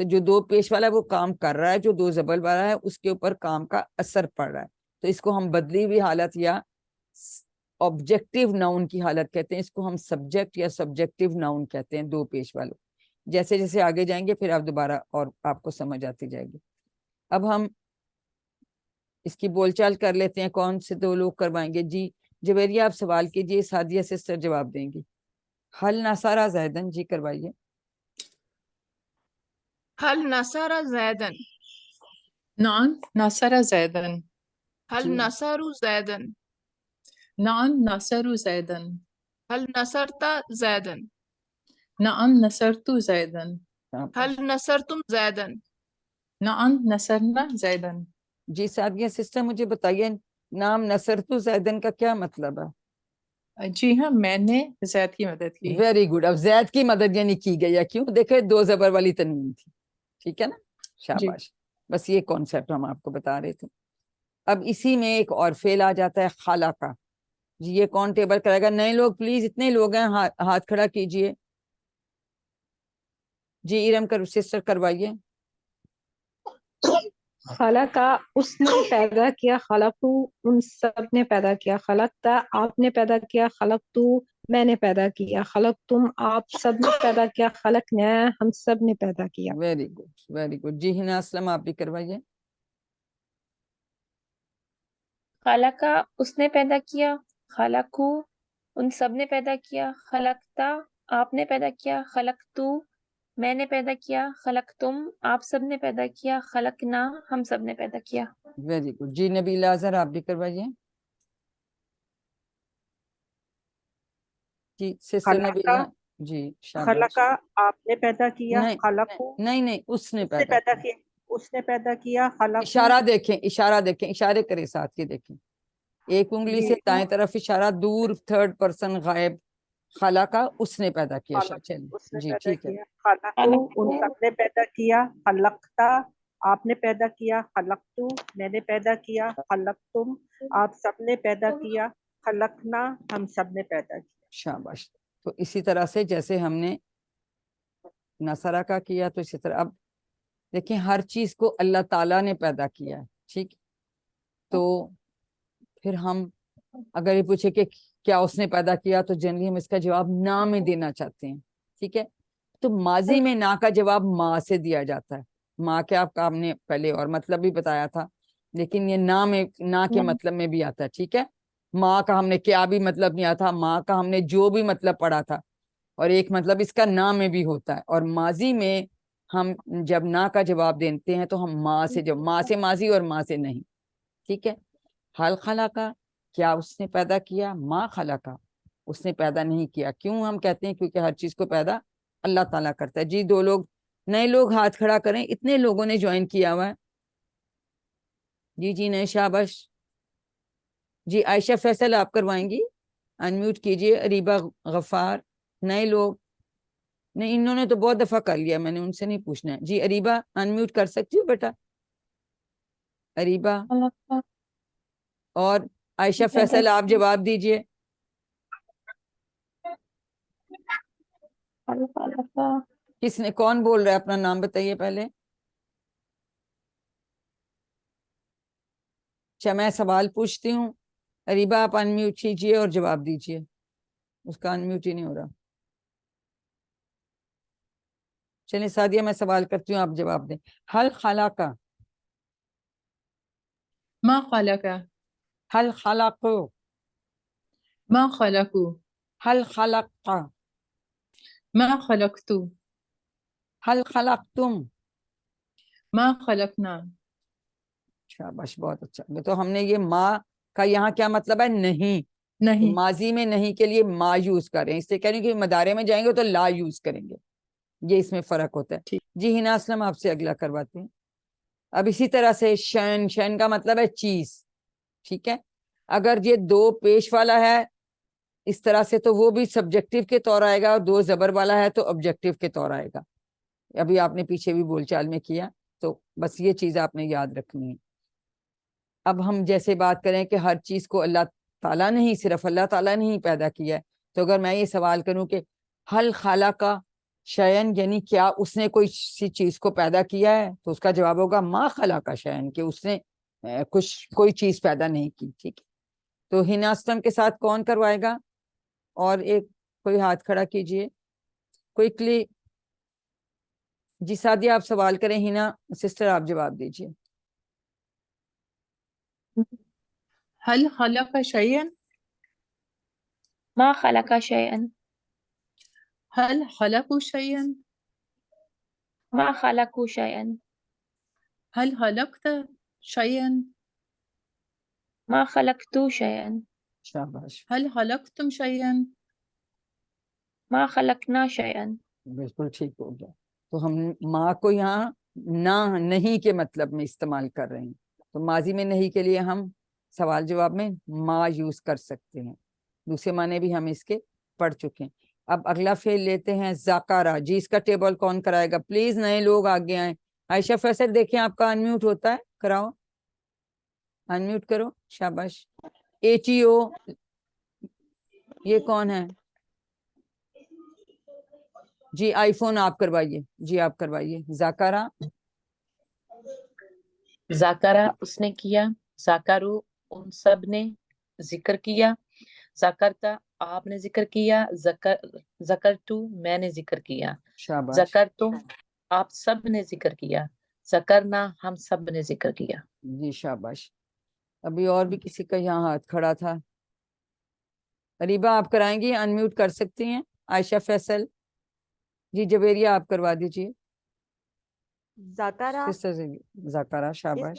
تو جو دو پیش والا ہے وہ کام کر رہا ہے، جو دو زبر والا ہے اس کے اوپر کام کا اثر پڑ رہا ہے، تو اس کو ہم بدلی ہوئی حالت یا آبجیکٹیو ناؤن کی حالت کہتے ہیں، اس کو ہم سبجیکٹ یا سبجیکٹیو ناؤن کہتے ہیں دو پیش والوں. جیسے جیسے آگے جائیں گے پھر آپ دوبارہ اور آپ کو سمجھ آتی جائے گی. اب ہم اس کی بول چال کر لیتے ہیں، کون سے دو لوگ کروائیں گے؟ جی جویریہ آپ سوال کیجئے، سعدیہ سسٹر جواب دیں گی. حل نصارہ زیدن، جی کروائیے. هل نصر زيدا؟ نعم نصر زيدا. هل جی نصروا زيدا؟ نعم نصر زيدا. هل نصرت زيدا؟ نعم نصرت زيدا. هل نصرتم زيدا؟ نعم نصرنا زيدا. جی سعدیہ سسٹر مجھے بتائیے نام نصرتو زیدن کا کیا مطلب ہے؟ جی ہاں، میں نے زید کی مدد کی. Very good. اب زید کی مدد یعنی کی گئی ہے، کیوں؟ دیکھیں دو زبر والی تنوین تھی، ٹھیک ہے نا؟ جی شاباش. بس یہ کانسیپٹ ہم آپ کو بتا رہے تھے. اب اسی میں ایک اور فعل آ جاتا ہے خالہ کا. جی یہ کون ٹیبل کرے گا؟ نئے لوگ پلیز، اتنے لوگ ہیں ہاتھ کھڑا کیجئے. جی ارم کر سسٹر کروائیے. خلقہ اس نے پیدا کیا، خلقو ان سب نے پیدا کیا، خلقتا آپ نے پیدا کیا، خلقتو میں نے پیدا کیا، خلق تم آپ سب نے پیدا کیا، خلقنا ہم سب نے پیدا کیا. Very good very good. جی ہنا اسلم آپ بھی کروائیے. خلقہ اس نے پیدا کیا، خلقو ان سب نے پیدا کیا، خلقتا آپ نے پیدا کیا، خلقتو میں نے پیدا کیا، خلق تم آپ سب نے پیدا کیا، خلقنا ہم سب نے پیدا کیا. Very good. جی نبیل آزر آپ بھی کروائیے. جی سسٹر نبیل. خلقہ جی شاباش. خلقہ آپ نے پیدا کیا، نہیں خلقو نہیں اس نے اس نے پیدا پیدا کیا. کیا، اس نے پیدا کیا، خلقو اشارہ دیکھیں، اشارہ دیکھیں، اشارے کرے ساتھ کے دیکھیں. ایک انگلی جی سے دائیں طرف اشارہ، دور تھرڈ پرسن غائب. خلا کا اس نے پیدا کیا. خلق چلیے اس نے جی پیدا ٹھیک ہے. کیا، خلقو ان سب نے پیدا کیا، خلقتا آپ نے پیدا کیا، خلقتو میں نے پیدا کیا، خلقتم آپ سب نے پیدا کیا، خلقنا ہم سب نے پیدا کیا. شاباش. تو اسی طرح سے جیسے ہم نے نصرہ کا کیا، تو اسی طرح اب دیکھیں ہر چیز کو اللہ تعالیٰ نے پیدا کیا ہے، ٹھیک. تو پھر ہم اگر یہ پوچھے کہ کیا اس نے پیدا کیا، تو جنرلی ہم اس کا جواب نا میں دینا چاہتے ہیں، ٹھیک ہے. تو ماضی میں نا کا جواب ماں سے دیا جاتا ہے. ماں کے آپ کا ہم نے پہلے اور مطلب بھی بتایا تھا، لیکن یہ نا میں نا کے مطلب میں بھی آتا ہے، ٹھیک ہے. ماں کا ہم نے کیا بھی مطلب نہیں آتا، ماں کا ہم نے جو بھی مطلب پڑھا تھا، اور ایک مطلب اس کا نا میں بھی ہوتا ہے. اور ماضی میں ہم جب نا کا جواب دیتے ہیں تو ہم ماں سے، جب ماں سے ماضی اور ماں سے نہیں، ٹھیک ہے. حل خلا کا کیا اس نے پیدا کیا، ماں خلا کا اس نے پیدا نہیں کیا. کیوں ہم کہتے ہیں؟ کیونکہ ہر چیز کو پیدا اللہ تعالیٰ کرتا ہے. جی دو لوگ نئے لوگ ہاتھ کھڑا کریں، اتنے لوگوں نے جوائن کیا ہوا ہے. جی جی نئے شاباش. جی عائشہ فیصل آپ کروائیں گی، انمیوٹ کیجئے. اریبہ غفار. نئے لوگ نہیں، انہوں نے تو بہت دفعہ کر لیا، میں نے ان سے نہیں پوچھنا ہے. جی اریبہ انمیوٹ کر سکتی ہو بیٹا؟ اریبہ. اور عائشہ فیصل آپ جواب دیجئے. کس نے، کون بول رہا ہے؟ اپنا نام بتائیے پہلے. اچھا میں سوال پوچھتی ہوں، اریبہ آپ انمیوٹ کیجئے اور جواب دیجئے. اس کا انمیوٹ ہی نہیں ہو رہا. چلیے سعدیہ میں سوال کرتی ہوں، آپ جواب دیں. حل خلق، ما خلق، حل خلق، ما خلقو، حل خلق، ما خلقتو، حل خلقتم. ما خلقنا. شاباش بہت اچھا. تو ہم نے یہ ماں کا یہاں کیا مطلب ہے؟ نہیں. تو نہیں. ماضی میں نہیں کے لیے ما یوز کریں، اس سے کہہ رہے ہیں کہ مدارے میں جائیں گے تو لا یوز کریں گے. یہ اس میں فرق ہوتا ہے. ٹھیک. جی ہنا اسلم آپ سے اگلا کرواتے ہیں. اب اسی طرح سے شین، شین کا مطلب ہے چیز، ٹھیک ہے. اگر یہ دو پیش والا ہے اس طرح سے تو وہ بھی سبجیکٹیو کے طور آئے گا، اور دو زبر والا ہے تو آبجیکٹیو کے طور آئے گا. ابھی آپ نے پیچھے بھی بول چال میں کیا، تو بس یہ چیز آپ نے یاد رکھنی ہے. اب ہم جیسے بات کریں کہ ہر چیز کو اللہ تعالیٰ نے ہی، صرف اللہ تعالیٰ نے ہی پیدا کیا ہے، تو اگر میں یہ سوال کروں کہ حل خالہ کا شیئن یعنی کیا اس نے کوئی سی چیز کو پیدا کیا ہے، تو اس کا جواب ہوگا ما خلق شیئن، کہ اس نے کوئی چیز پیدا نہیں کی. ٹھیک ہے، تو ہناستم کے ساتھ کون کروائے گا؟ اور ایک کوئی ہاتھ کھڑا کیجئے کوئکلی. جی سعدیہ آپ سوال کریں، ہنا سسٹر آپ جواب دیجئے. هل خلق شيئا؟ ما خلق شيئا. هل خلقوا شيئا؟ ما خلقوا شيئا. هل خلقت شيئا؟ ما خلقت شيئا. شاباش، هل خلقتم شيئا؟ ما خلقنا شيئا. بالکل ٹھیک ہو گیا. تو ہم ماں کو یہاں نہ نہیں کے مطلب میں استعمال کر رہے ہیں، تو ماضی میں نہیں کے لیے ہم سوال جواب میں ما یوز کر سکتے ہیں. دوسرے معنی بھی ہم اس کے پڑھ چکے ہیں. اب اگلا فعل لیتے ہیں ذاکرہ. جی اس کا ٹیبل کون کرائے گا؟ پلیز نئے لوگ آگے آئیں. عائشہ فیصل دیکھیں آپ کا انمیوٹ ہوتا ہے، کراؤ، انمیوٹ کرو. شاباش. HEO یہ کون ہے؟ جی آئی فون آپ کروائیے. جی آپ کروائیے. ذاکرہ ذاکرہ اس نے کیا، ذاکرو ان سب نے ذکر کیا، ذکرتا آپ نے ذکر کیا، ذکرتو میں نے ذکر کیا، شاباش. ذکرتم آپ سب نے ذکر کیا، ذکرنا ہم سب نے ذکر کیا. جی شاباش. ابھی اور بھی کسی کا یہاں ہاتھ کھڑا تھا. ریبا آپ کرائیں گی؟ انمیوٹ کر سکتی ہیں. عائشہ فیصل. جی جبیریہ آپ کروا دیجیے. ذاکرہ ذاکرہ شاباش.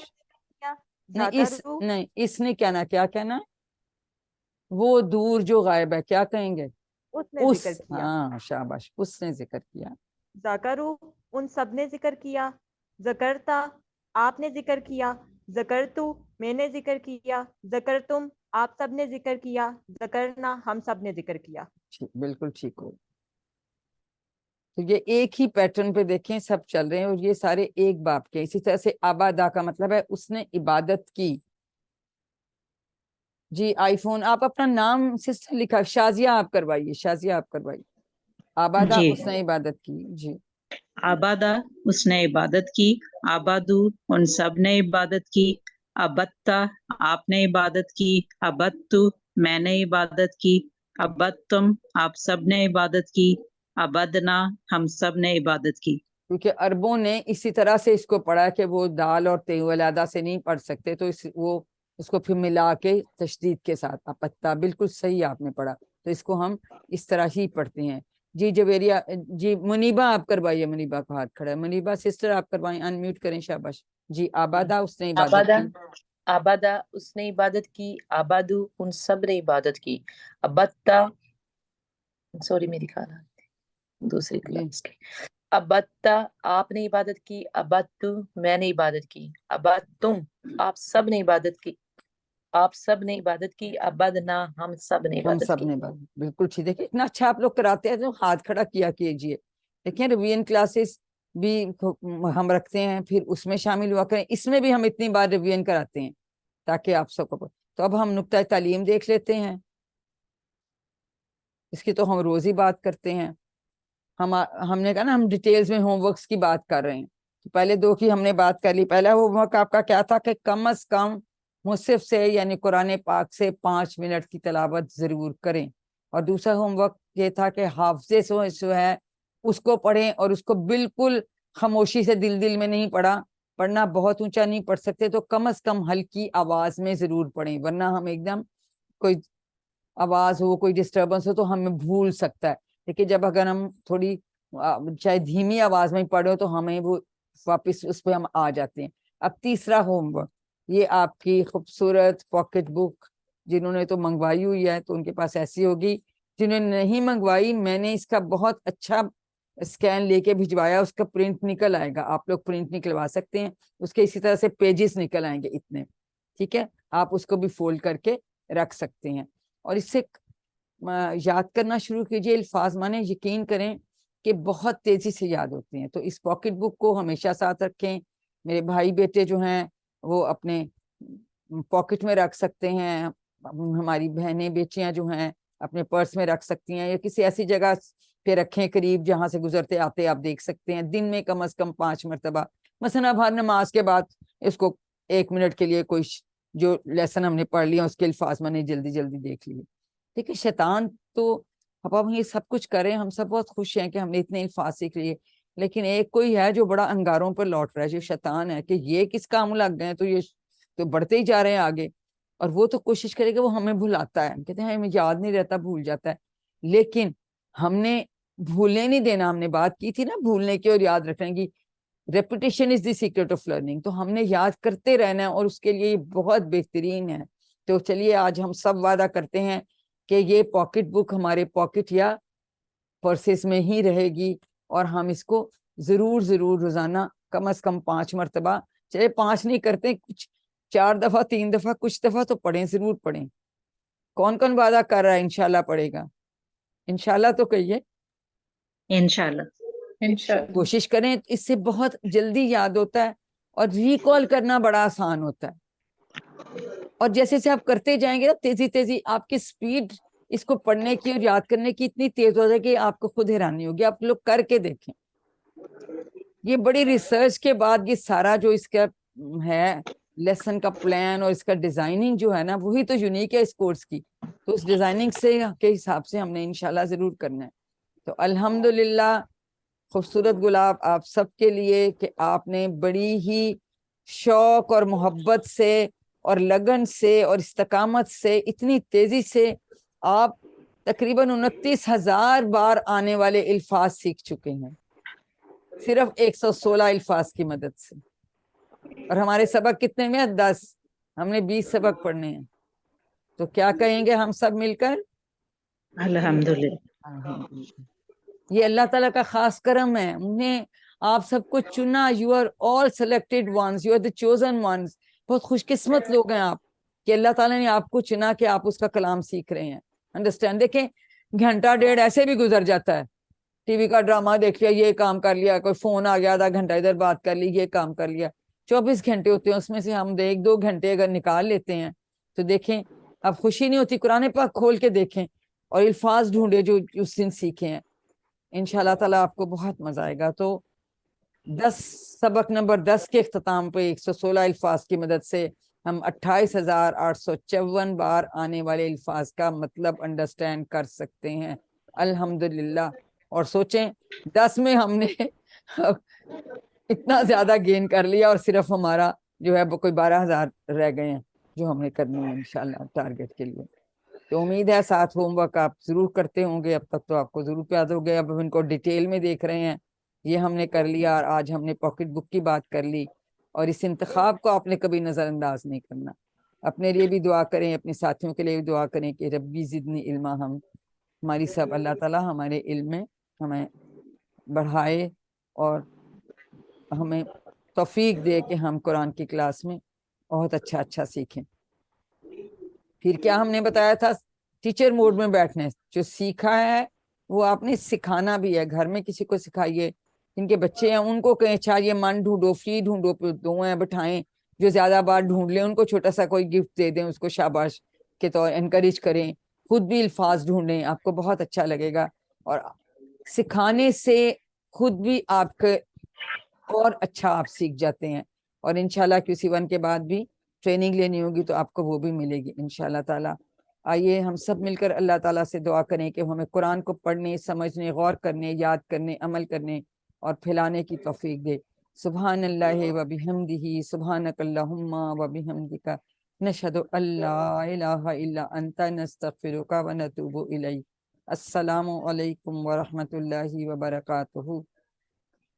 ذاکرو نہیں اس نے کہنا، کیا کہنا ہے؟ وہ دور جو غائب ہے، کیا کہیں گے؟ اس نے ذکر کیا. ہاں شاباش، اس نے ذکر کیا. ذاکرو ان سب نے ذکر کیا، ذکرتا آپ نے ذکر کیا، ذکرتو میں نے ذکر کیا، ذکرتم آپ سب نے ذکر کیا، ذکرنا ہم سب نے ذکر کیا. بالکل ٹھیک ہو. تو یہ ایک ہی پیٹرن پہ دیکھیں سب چل رہے ہیں، اور یہ سارے ایک باپ کے. اسی طرح سے آبادا کا مطلب ہے اس نے عبادت کی. جی آئی فون آپ اپنا نام سسٹر لکھا. شازیہ آپ کروائیے. شازیہ آپ کروائیے. آبادا جی اس نے عبادت کی. جی آبادہ اس نے عبادت کی، آبادو ان سب نے عبادت کی، ابتا آپ نے عبادت کی، ابتو میں نے عبادت کی، ابتم آپ سب نے عبادت کی، ابدنا ہم سب نے عبادت کی. کیونکہ عربوں نے اسی طرح سے اس کو پڑھا کہ وہ دال اور تے علیحدہ سے نہیں پڑھ سکتے، تو وہ اس کو پھر ملا کے تشدید کے ساتھ اپتا. بالکل صحیح آپ نے پڑھا. تو اس کو ہم اس طرح ہی پڑھتے ہیں. جی جویریہ. جی منیبہ آپ کروائیے. منیبہ کا ہاتھ کھڑا ہے. منیبہ سسٹر آپ کروائیں، انمیوٹ کریں. شاباش. جی آبادہ اس نے عبادت کی. آبادہ اس نے عبادت کی، آبادو ان سب نے عبادت کی، ابتا سوری میری کھانا دوسری کلاس کی، ابتا آپ نے عبادت کی، ابتو میں نے عبادت کی، ابتم آپ سب نے عبادت کی، آپ سب نے عبادت کی، ابدنا ہم سب نے ہم عبادت سب کی. نے عبادت. بالکل ٹھیک. دیکھیں اتنا اچھا آپ لوگ کراتے ہیں، تو ہاتھ کھڑا کیا کیجیے. دیکھیں ریویژن کلاسز بھی ہم رکھتے ہیں، پھر اس میں شامل ہوا کریں. اس میں بھی ہم اتنی بار ریویژن کراتے ہیں تاکہ آپ سب کو. تو اب ہم نقطۂ تعلیم دیکھ لیتے ہیں. اس کی تو ہم روز ہی بات کرتے ہیں. ہم نے کہا نا ہم ڈیٹیلز میں ہوم ورکس کی بات کر رہے ہیں. تو پہلے دو کی ہم نے بات کر لی. پہلا ہوم ورک آپ کا کیا تھا کہ کم از کم مصحف سے یعنی قرآن پاک سے 5 منٹ کی تلاوت ضرور کریں. اور دوسرا ہوم ورک یہ تھا کہ حافظے جو ہے اس کو پڑھیں، اور اس کو بالکل خاموشی سے دل میں نہیں پڑھنا بہت اونچا نہیں پڑھ سکتے، تو کم از کم ہلکی آواز میں ضرور پڑھیں، ورنہ ہم ایک دم کوئی آواز ہو، کوئی ڈسٹربنس ہو تو ہمیں بھول سکتا ہے. لیکن جب اگر ہم تھوڑی چاہے دھیمی آواز میں پڑھو تو ہمیں وہ واپس اس پہ ہم آ جاتے ہیں. اب تیسرا ہوم ورک، یہ آپ کی خوبصورت پاکٹ بک جنہوں نے تو منگوائی ہوئی ہے تو ان کے پاس ایسی ہوگی. جنہوں نے نہیں منگوائی، میں نے اس کا بہت اچھا اسکین لے کے بھجوایا، اس کا پرنٹ نکل آئے گا. آپ لوگ پرنٹ نکلوا سکتے ہیں. اس کے اسی طرح سے پیجز نکل آئیں گے اتنے. ٹھیک ہے، آپ اس کو بھی فولڈ کر کے رکھ سکتے ہیں. اور اس سے یاد کرنا شروع کیجئے. الفاظ مانے یقین کریں کہ بہت تیزی سے یاد ہوتے ہیں. تو اس پاکٹ بک کو ہمیشہ ساتھ رکھیں. میرے بھائی بیٹے جو ہیں وہ اپنے پاکٹ میں رکھ سکتے ہیں، ہماری بہنیں بیٹیاں جو ہیں اپنے پرس میں رکھ سکتی ہیں، یا کسی ایسی جگہ پہ رکھیں قریب، جہاں سے گزرتے آتے آپ دیکھ سکتے ہیں. دن میں کم از کم 5 مرتبہ، مثلا اب ہر نماز کے بعد اس کو 1 منٹ کے لیے کوئی جو لیسن ہم نے پڑھ لیا اس کے الفاظ میں نے جلدی جلدی دیکھ لیے. دیکھیں شیطان تو اب ہم یہ سب کچھ کریں، ہم سب بہت خوش ہیں کہ ہم نے اتنے الفاظ سیکھ لیے، لیکن ایک کوئی ہے جو بڑا انگاروں پر لوٹ رہا ہے، جو شیطان ہے کہ یہ کس کام لگ گئے تو یہ تو بڑھتے ہی جا رہے ہیں آگے. اور وہ تو کوشش کرے گا، وہ ہمیں بھلاتا ہے، کہتے ہیں ہمیں یاد نہیں رہتا، بھول جاتا ہے. لیکن ہم نے بھولنے نہیں دینا. ہم نے بات کی تھی نا بھولنے کی اور یاد رکھنے کی، repetition is the secret of learning. تو ہم نے یاد کرتے رہنا ہے اور اس کے لیے یہ بہت بہترین ہے. تو چلیے آج ہم سب وعدہ کرتے ہیں کہ یہ پاکٹ بک ہمارے پاکٹ یا پرسز میں ہی رہے گی، اور ہم اس کو ضرور ضرور روزانہ کم از کم 5 مرتبہ، چلے 5 نہیں کرتے، کچھ 4 دفعہ 3 دفعہ کچھ دفعہ تو پڑھیں، ضرور پڑھیں. کون کون وعدہ کر رہا ہے انشاءاللہ پڑھے گا؟ انشاءاللہ تو کہیے. انشاءاللہ. انشاءاللہ. کوشش کریں، اس سے بہت جلدی یاد ہوتا ہے اور ریکال کرنا بڑا آسان ہوتا ہے. اور جیسے جیسے آپ کرتے جائیں گے نا تیزی تیزی آپ کی سپیڈ اس کو پڑھنے کی اور یاد کرنے کی اتنی تیز ہو جائے کہ آپ کو خود حیرانی ہوگی. آپ لوگ کر کے دیکھیں. یہ بڑی ریسرچ کے بعد یہ سارا جو اس کا ہے لیسن کا پلان اور اس کا ڈیزائننگ جو ہے نا وہی تو یونیک ہے اس کورس کی. تو اس ڈیزائننگ سے کے حساب سے ہم نے انشاءاللہ ضرور کرنا ہے. تو الحمدللہ خوبصورت گلاب آپ سب کے لیے کہ آپ نے بڑی ہی شوق اور محبت سے اور لگن سے اور استقامت سے اتنی تیزی سے آپ تقریباً 29,000 بار آنے والے الفاظ سیکھ چکے ہیں صرف 116 الفاظ کی مدد سے. اور ہمارے سبق کتنے میں 10، ہم نے 20 سبق پڑھنے ہیں. تو کیا کہیں گے ہم سب مل کر؟ الحمدللہ. یہ اللہ تعالیٰ کا خاص کرم ہے، انہیں آپ سب کو چنا. You are all selected ones, you are the chosen ones. بہت خوش قسمت لوگ ہیں آپ کہ اللہ تعالیٰ نے آپ کو چنا کہ آپ اس کا کلام سیکھ رہے ہیں. انڈرسٹینڈ؟ دیکھیں گھنٹہ ڈیڑھ ایسے بھی گزر جاتا ہے، ٹی وی کا ڈرامہ دیکھ لیا، یہ کام کر لیا، کوئی فون آ گیا، آدھا گھنٹہ ادھر بات کر لی، یہ کام کر لیا. 24 گھنٹے ہوتے ہیں، اس میں سے ہم 1-2 گھنٹے اگر نکال لیتے ہیں تو دیکھیں اب خوشی نہیں ہوتی. قرآن پاک کھول کے دیکھیں اور الفاظ ڈھونڈے جو اس دن سیکھے ہیں. انشاءاللہ تعالیٰ آپ کو بہت مزہ آئے گا. تو 10 سبق نمبر 10 کے اختتام پہ 116 الفاظ کی مدد سے ہم 28,854 بار آنے والے الفاظ کا مطلب انڈرسٹینڈ کر سکتے ہیں الحمدللہ. اور سوچیں 10 میں ہم نے اتنا زیادہ گین کر لیا اور صرف ہمارا جو ہے وہ کوئی 12,000 رہ گئے ہیں جو ہم نے کرنے ہیں انشاءاللہ ٹارگٹ کے لیے. تو امید ہے ساتھ ہوم ورک آپ ضرور کرتے ہوں گے. اب تک تو آپ کو ضرور پیدا ہو گیا. اب ان کو ڈیٹیل میں دیکھ رہے ہیں. یہ ہم نے کر لیا اور آج ہم نے پاکٹ بک کی بات کر لی. اور اس انتخاب کو آپ نے کبھی نظر انداز نہیں کرنا. اپنے لیے بھی دعا کریں، اپنے ساتھیوں کے لیے بھی دعا کریں کہ ربی زدنی علما. ہماری سب اللہ تعالیٰ ہمارے علم میں ہمیں بڑھائے اور ہمیں توفیق دے کہ ہم قرآن کی کلاس میں بہت اچھا سیکھیں. پھر کیا ہم نے بتایا تھا؟ ٹیچر موڈ میں بیٹھنے. جو سیکھا ہے وہ آپ نے سکھانا بھی ہے. گھر میں کسی کو سکھائیے، جن کے بچے ہیں ان کو کہیں اچھا یہ من ڈھونڈو، فری ڈھونڈو، دو ہیں بٹھائیں. جو زیادہ بار ڈھونڈ لیں ان کو چھوٹا سا کوئی گفٹ دے دیں، اس کو شاباش کے طور انکریج کریں. خود بھی الفاظ ڈھونڈیں، آپ کو بہت اچھا لگے گا. اور سکھانے سے خود بھی آپ کے اور اچھا آپ سیکھ جاتے ہیں. اور انشاءاللہ QC1 کے بعد بھی ٹریننگ لینی ہوگی تو آپ کو وہ بھی ملے گی انشاءاللہ تعالیٰ. آئیے ہم سب مل کر اللہ تعالیٰ سے دعا کریں کہ ہمیں قرآن کو پڑھنے، سمجھنے، غور کرنے، یاد کرنے، عمل کرنے اور پھیلانے کی توفیق دے. سبحان اللہ و بحمدہ، سبحانک اللہم و بحمدک، نشہد ان لا الہ الا انت، نستغفرک و نتوب الیک. السلام علیکم ورحمۃ اللہ وبرکاتہ.